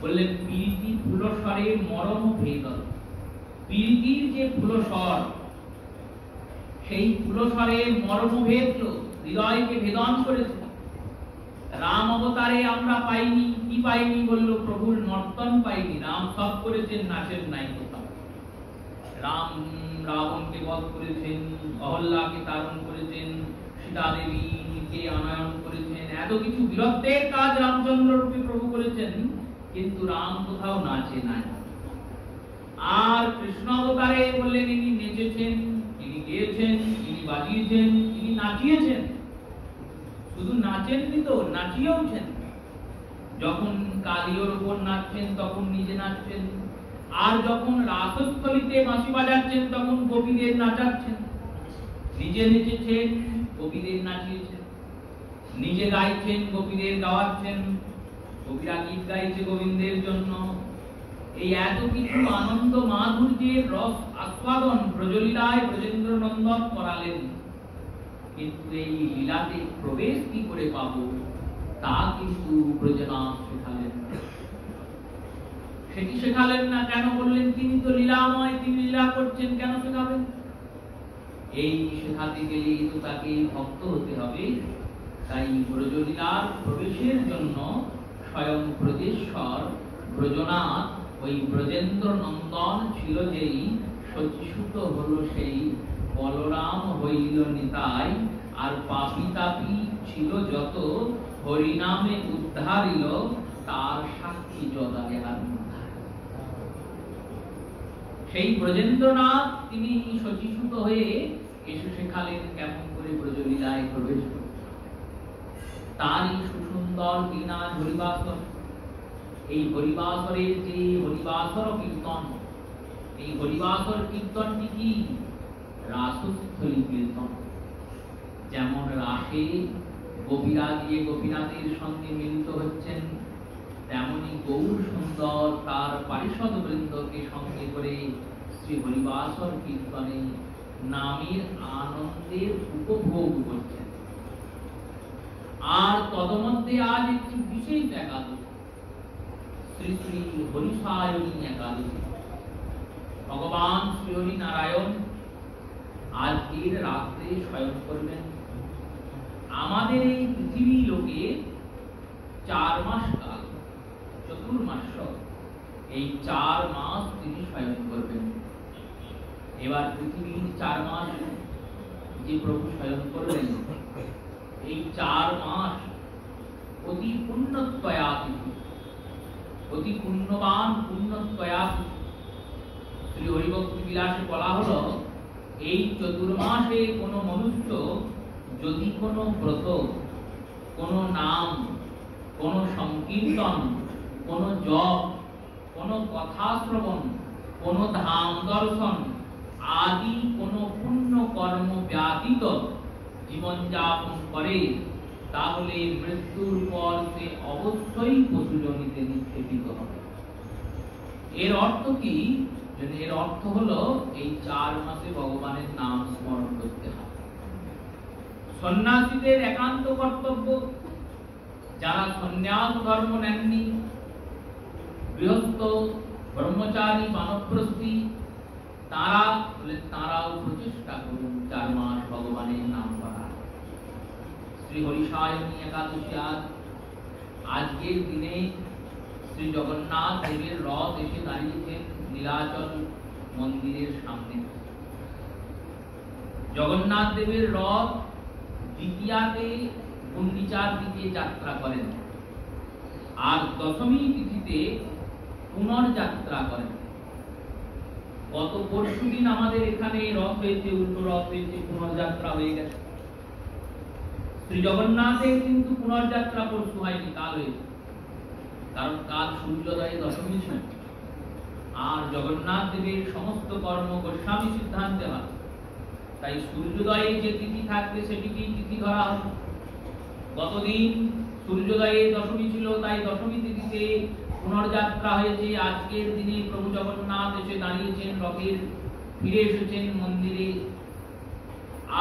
বললেন পিরিতি ফুলস্বরে মরম ভেদল। পিরিতির যে ফুলস্বর, সেই ফুলস্বরে মর্মভেদ হৃদয়কে ভেদন করেছে। রাম অবতারে আমরা পাইনি, কি পাইনি? বলল প্রভুর নর্তন পাইনি। রাম সব করেছেন, নাচেন নাই কোথাও। রাম রাবণকে বধ করেছেন, অহল্যাকে তারণ করেছেন, সীতা দেবীকে আনয়ন করেছেন। এত কিছু বীরত্বের কাজ রামচন্দ্র রূপে প্রভু করেছেন, কিন্তু রাম কোথাও নাচে নাই। আর কৃষ্ণ অবতারে বললেন ইনি নেচেছেন, ইনি গেয়েছেন, ইনি বাজিয়েছেন, ইনি নাচিয়েছেন। শুধু নাচেননি তো, নাচিয়েওছেন। যখন কালিওর উপর নাচছেন তখন নিজে নাচছেন, আর যখন রাসস্থলীতে বাঁশি বাজাচ্ছেন তখন গোপীদের নাচাচ্ছেন। নিজে নেচেছেন, গোপীদের নাচিয়েছেন। নিজে গাইছেন, গোপীদের গাওয়াচ্ছেন। গোপীরা গীত গাইছে গোবিন্দের জন্য। এই এত কিছু আনন্দ মাধুর্যের রস আস্বাদন ব্রজলীলায় ব্রজেন্দ্র নন্দন করালেন। কিন্তু এই লীলাতে প্রবেশ কি করে পাবো, তা কিন্তু ব্রজনাথ শেখালেন। সেটি শেখালেন না। কেন? বললেন তিনি তো লীলাময়, তিনি লীলা করছেন, কেন শেখাবেন? এই শেখাতে গেলে তো তাকে ভক্ত হতে হবে। তাই ব্রজলীলার প্রবেশের জন্য স্বয়ং ব্রজেশ্বর ব্রজনাথ, ওই ব্রজেন্দ্র নন্দন ছিল যেই, সচিসুত হলো সেই, বলরাম হইল নিতাই। আর পাপি তাপি ছিল যত, হরিনামে উদ্ধারিল তার সাক্ষী জদায় আর। সেই ব্রজেন্দ্রনাথ তিনি সচিসুত হয়ে এসে শেখালেন কেমন করে ব্রজলীলায় প্রবেশ করতে। তারই সুসুন্দর দিনা হরিবাসর। এই হরিবাসরের যে হরিবাসর কীর্তন, এই হরিবাসর কীর্তনটি কি? রাসস্থলী কীর্তন। যেমন রাসে গোপীরা গিয়ে গোপীনাথের সঙ্গে মিলিত হচ্ছেন, তেমনি গৌর সুন্দর তার পারিষদ বৃন্দকে সঙ্গে করে শ্রী হরিবাসর কীর্তনে নামের আনন্দের উপভোগ করছেন। আর তদমধ্যে আজ একটি বিশেষ একাদশী, শ্রী শ্রী হরিসায়নী একাদশী। ভগবান শ্রী হরি নারায়ণ আজকের রাত্রে শয়ন করবেন। আমাদের এই পৃথিবী লোকে 4 মাস কাল, চতুর্মাস, এই 4 মাস তিনি শয়ন করবেন। এবার পৃথিবীর 4 মাস যে প্রভু শয়ন করবেন, এই 4 মাস অতি পুণ্যত্বয়াতিথি, অতি পুণ্যবান পুণ্যত্বয়াতিথি। শ্রী হরিভক্তি বিলাসে বলা হলো, এই চতুর্মাসে কোনো মনুষ্য যদি কোনো ব্রত, কোনো নাম, কোনো সংকীর্তন, কোনো জপ, কোনো কথা শ্রবণ, কোনো ধাম দর্শন আদি কোনো পুণ্য কর্ম ব্যতীত জীবন যাপন করে, তাহলে মৃত্যুর পর সে অবশ্যই পশুজনিতে নিক্ষেপিত হবে। এর অর্থ কি? এর অর্থ হলো এই 4 মাসে ভগবানের নাম স্মরণ করতে হবে। সন্ন্যাসীদের একান্ত কর্তব্য, যারা সন্ন্যাস ধর্ম নেননি, গৃহস্থ, ব্রহ্মচারী, বানপ্রস্থী, তারাও প্রচেষ্টা করুন 4 মাস ভগবানের নাম করার। শ্রী হরিসায়নী একাদশী আজকের দিনে শ্রী জগন্নাথ দেবের রথ এসে দাঁড়িয়েছেন নীলাচল মন্দিরের সামনে। জগন্নাথ দেবের রথ দ্বিতীয়াতে গুন্ডিচার দিকে যাত্রা করেন, আর দশমী তিথিতে পুনর্যাত্রা করেন। গত পরশুদিন আমাদের এখানে রথ হয়েছে, উল্টো রথ হয়েছে, পুনর্যাত্রা হয়ে গেছে। শ্রী জগন্নাথের কিন্তু পুনর্যাত্রা পরশু হয়নি, কাল হয়েছে, কারণ কাল সূর্যোদয়ে দশমী ছিল। আর জগন্নাথ দেবের সমস্ত কর্ম গোস্বামী সিদ্ধান্তে হয়, তাই সূর্যোদয়ে যে তিথি থাকবে সেটিকেই তিথি ধরা হবে। গতদিন সূর্যোদয়ে দশমী ছিল, তাই দশমী তিথিতে পুনর্যাত্রা হয়েছে। আজকের দিনে প্রভু জগন্নাথ এসে দাঁড়িয়েছেন রথের, ফিরে এসেছেন মন্দিরে।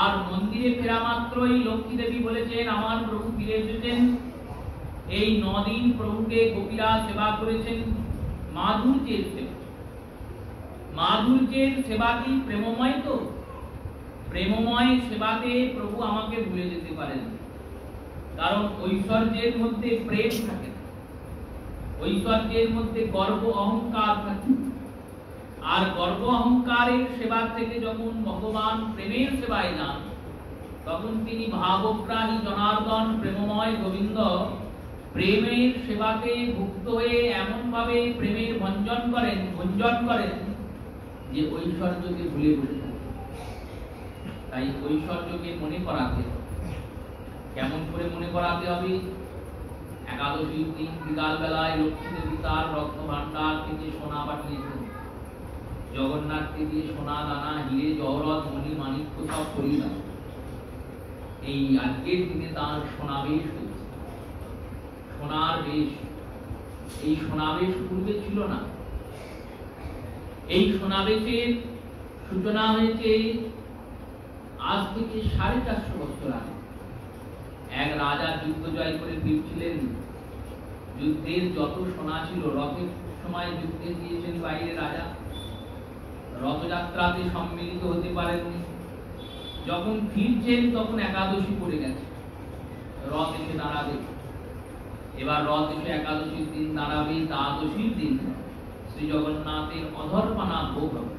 আর মন্দিরে ফেরা মাত্রই লক্ষ্মী দেবী বলেছেন, আমার প্রভু ফিরে এসেছেন। এই 9 দিন প্রভুকে গোপীরা সেবা করেছেন, মাধুর্যের সেবা। মাধুর্যের সেবা কি প্রেমময়? তো প্রেমময় সেবাতে প্রভু আমাকে ভুলে যেতে পারেন, কারণ ঐশ্বর্যের মধ্যে প্রেম থাকে, ঐশ্বর্যের মধ্যে গর্ব অহংকার থাকে। আর গর্ব অহংকারের সেবা থেকে যখন ভগবান প্রেমের সেবায় যান, তখন তিনি ভাবগ্রাহী জনার্দন প্রেমময় গোবিন্দ প্রেমের সেবাতে ভুক্ত হয়ে এমন ভাবে প্রেমের ভঞ্জন করেন যে ঐশ্বর্যকে ভুলে বসে থাকে। তাই ঐশ্বর্যকে মনে করাতে হবে। কেমন করে মনে করাতে হবে? একাদশীর দিন বিকাল বেলায় লক্ষ্মী দেবী তার রত্ন ভান্ডার থেকে সোনা পাঠিয়েছেন। জগন্নাথকে দিয়ে সোনা দানা, হিরে জহরত, মণি মাণিক্য সব করিয়ে দাও। এই আজকের দিনে তার সোনাবেশ হয়েছে, সোনার বেশ। এই সোনাবেশ পূর্বে ছিল না। এই সোনাবেশের সূচনা হয়েছে আজ থেকে 450 বছর আগে। এক রাজা যুদ্ধ জয় করে ফিরছিলেন। যুদ্ধের যত সোনা ছিল রথের সময় যুদ্ধে দিয়েছেন বাইরে রাজা, রথযাত্রাতে সম্মিলিত হতে পারেননি। যখন ফিরছেন তখন একাদশী পড়ে গেছে, রথ এসে দাঁড়াবে। এবার রথ এসে একাদশীর দিন দাঁড়াবে, দ্বাদশীর দিন শ্রী জগন্নাথের অধরপানা ভোগ হবে।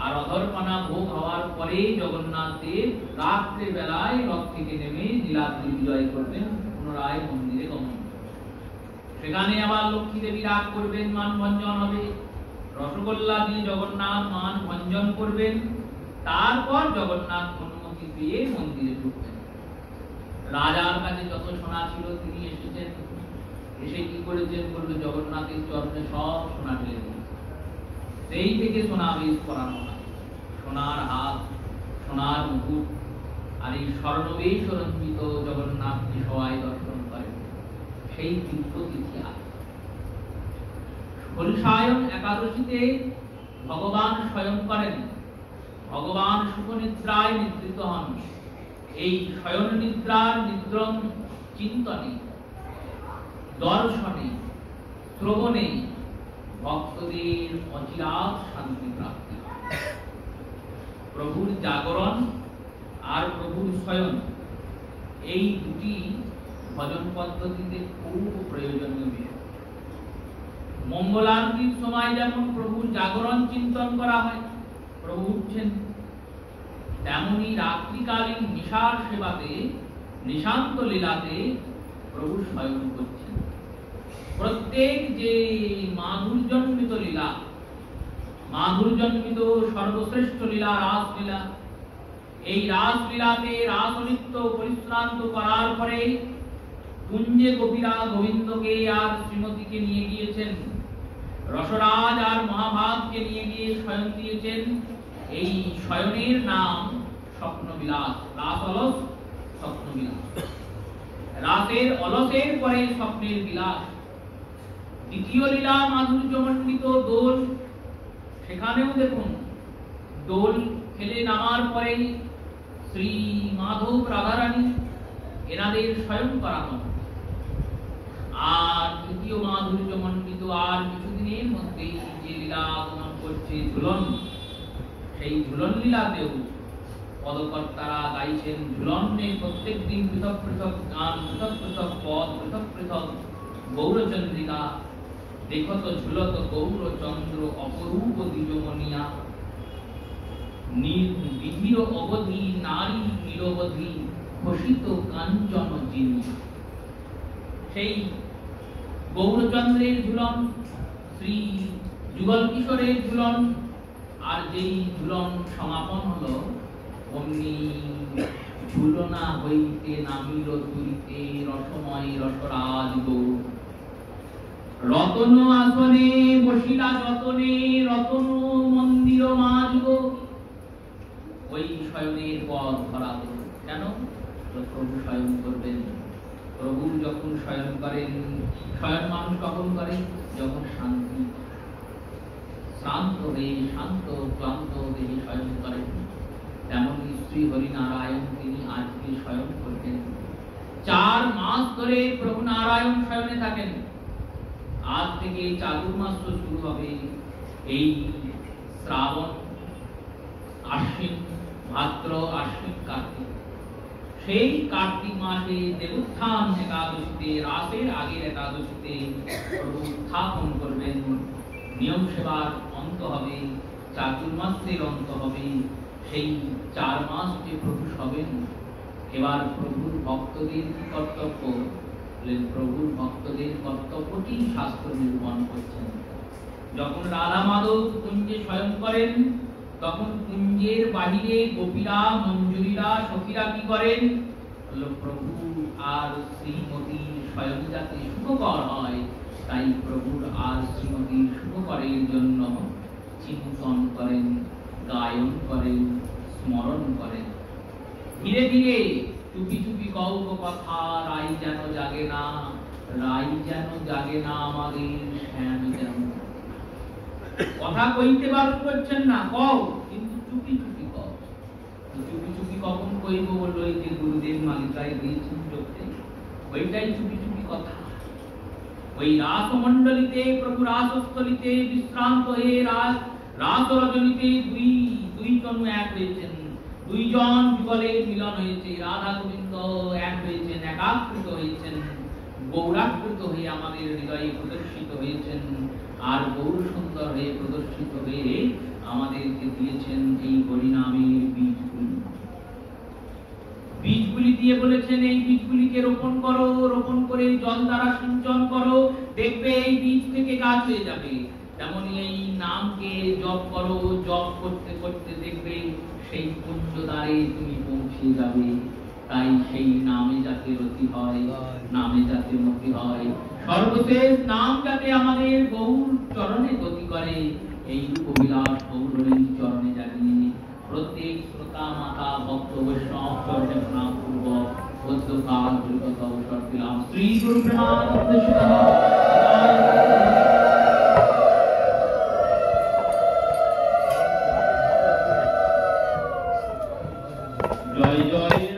আর অধরপানা ভোগ হওয়ার পরে জগন্নাথ দেব রাত্রে বেলায় রথ থেকে নেমে নীলাদ্রি বিজয় করবেন, পুনরায় মন্দিরে গমন। সেখানে আবার লক্ষ্মী দেবী রাগ করবেন, মান ভঞ্জন হবে। রসগোল্লা দিয়ে জগন্নাথ মান ভঞ্জন করবেন। তারপর জগন্নাথ অনুমতি পেয়ে মন্দিরে ঢুকবেন। রাজার কাছে যত সোনা ছিল তিনি এসেছেন, এসে কি করেছেন? বলবে জগন্নাথের চরণে সব সোনা ঢেলে দিন। সেই থেকে সোনাবেশ করানো হয়, সোনার হাত, সোনার মুকুট। আর এই স্বর্ণবেশ রঞ্জিত জগন্নাথকে সবাই দর্শন করেন। সেই তীর্থ তিথি আছে। হরিসায়ন একাদশীতে ভগবান শয়ন করেন, ভগবান সুখনিদ্রায় নিদ্রিত হন। এই শয়ন নিদ্রার নিদ্রণ চিন্তনে, দর্শনে, শ্রবণে ভক্তদের অচিরাত শান্তি প্রাপ্তি। প্রভুর জাগরণ আর প্রভুর শয়ন এই দুটি ভজন পদ্ধতিতে খুব প্রয়োজনীয় বিষয়। মঙ্গলারতির সময় যেমন প্রভুর জাগরণ চিন্তন করা হয়, প্রভু উঠছেন, তেমনি রাত্রিকালীন নিশার সেবাতে, নিশান্ত লীলাতে প্রভু শয়ন করছেন। প্রত্যেক যে মাধুর্যন্বিত লীলা, মাধুর্যন্বিত সর্বশ্রেষ্ঠ লীলা রাসলীলা, এই রাসলীলাতে রাসনৃত্য পরিশ্রান্ত করার পরে কুঞ্জে গোপীরা গোবিন্দকে আর শ্রীমতীকে নিয়ে গিয়েছেন, রসরাজ আর মহাভাগকে নিয়ে গিয়ে শয়ন দিয়েছেন। এই শয়নের নাম স্বপ্নবিলাস, রাস অলস স্বপ্নবিলাস। রাসের অলসের পরে স্বপ্নের বিলাস। দ্বিতীয় লীলা মাধুর্যমণ্ডিত দোল, সেখানেও দেখুন দোল খেলে নামার পরে শ্রী মাধব রাধারানী এনাদের শয়ন করানো। আর তৃতীয় মাধুর্যমণ্ডিত আর কিছুদিনের মধ্যেই যে লীলা আগমন করছে ঝুলন, সেই ঝুলন লীলাতেও পদকর্তারা গাইছেন ঝুলনে প্রত্যেক দিন পৃথক পৃথক গান, পৃথক পৃথক পদ, পৃথক পৃথক গৌরচন্দ্রিকা। দেখত ঝুলত গৌরচন্দ্র অপরূপ দ্বিজমনিয়া, বিধির অবধি নারী নিরবধি খসিত কাঞ্চন যিনি। সেই গৌরচন্দ্রের ঝুলন, শ্রী যুগল কিশোরের ঝুলন, আর যেই ঝুলন সমাপন হলো অমনি ঝুলনা হইতে নামিল তুলিতে রসময় রসরাজ গৌর। রতন আসনে বসিলা যতনে রতন মন্দির মাঝব। ওই শয়নের পথ ধরা হলো। কেন? প্রভু শয়ন করবেন। প্রভু যখন শয়ন করেন, শয়ন মানুষ কখন করে? যখন শান্তি, শ্রান্ত হয়ে, শান্ত ক্লান্ত দেহে শয়ন করেন। তেমনি শ্রী হরিনারায়ণ তিনি আজকে শয়ন করবেন। 4 মাস ধরে প্রভু নারায়ণ শয়নে থাকেন। আজ থেকে চাতুর্মাস শুরু হবে। এই শ্রাবণ, আশ্বিন, ভাদ্র, আশ্বিন, কার্তিক। সেই কার্তিক মাসে দেবোত্থান একাদশীতে, রাসের আগের একাদশীতে প্রভু উত্থাপন করবেন। নিয়ম সেবার অন্ত হবে, চাতুর্মাসের অন্ত হবে। সেই 4 মাস যে প্রভু হবেন, এবার প্রভুর ভক্তদের কি কর্তব্য? প্রভুর ভক্তদের কর্তব্যটি শাস্ত্র নিরূপণ করছেন। যখন রাধা মাধব কুঞ্জে শয়ন করেন, তখন কুঞ্জের বাহিরে গোপীরা, মঞ্জুরিরা, সখীরা কি করেন? প্রভু আর শ্রীমতীর শয়ন যাতে সুখকর হয়, তাই প্রভুর আর শ্রীমতীর সুখকরের জন্য চিন্তন করেন, গায়ন করেন, স্মরণ করেন। ধীরে ধীরে চুপি চুপি কৌক কথা, রাই যেন জাগে না, রাই যেন জাগে না আমাদের শ্যাম যেন। কথা কইতে বারণ করছেন না, কও, কিন্তু চুপি চুপি কও। চুপি চুপি কখন কইব বললো? এই যে গুরুদেব মালিকায় দিয়েছেন চোখে, ওইটাই চুপি চুপি কথা। ওই রাসমণ্ডলীতে, প্রভু রাসস্থলিতে বিশ্রান্ত হয়ে রাস রজনীতে দুই তনু এক হয়েছেন। 2 জন যুগলের মিলন হয়েছে। রাধা গোবিন্দ এক হয়েছেন, একাকৃত হয়েছেন, গৌরাকৃত হয়ে আমাদের হৃদয়ে প্রদর্শিত হয়েছেন। আর গৌর সুন্দর হয়ে প্রদর্শিত হয়ে আমাদেরকে দিয়েছেন এই হরিনামের বীজগুলি। বীজগুলি দিয়ে বলেছেন এই বীজগুলিকে রোপণ করো, রোপণ করে জল দ্বারা সিঞ্চন করো, দেখবে এই বীজ থেকে গাছ হয়ে যাবে। তেমনি এই নামকে জপ করো, জপ করতে করতে দেখবে সেই পুঞ্জদ্বারে তুমি পৌঁছে যাবে। তাই সেই নামে যাতে রতি হয়, নামে যাতে মতি হয়, সর্বশেষ নাম যাতে আমাদের গৌর চরণে গতি করে, এই অভিলাষ গৌরের চরণে জাগিয়ে প্রত্যেক শ্রোতা মাতা ভক্ত বৈষ্ণব চরণে প্রণাম পূর্বক বদ্ধকাল পরিগত অবসর দিলাম। শ্রী গুরু প্রেমানন্দ জয় জয়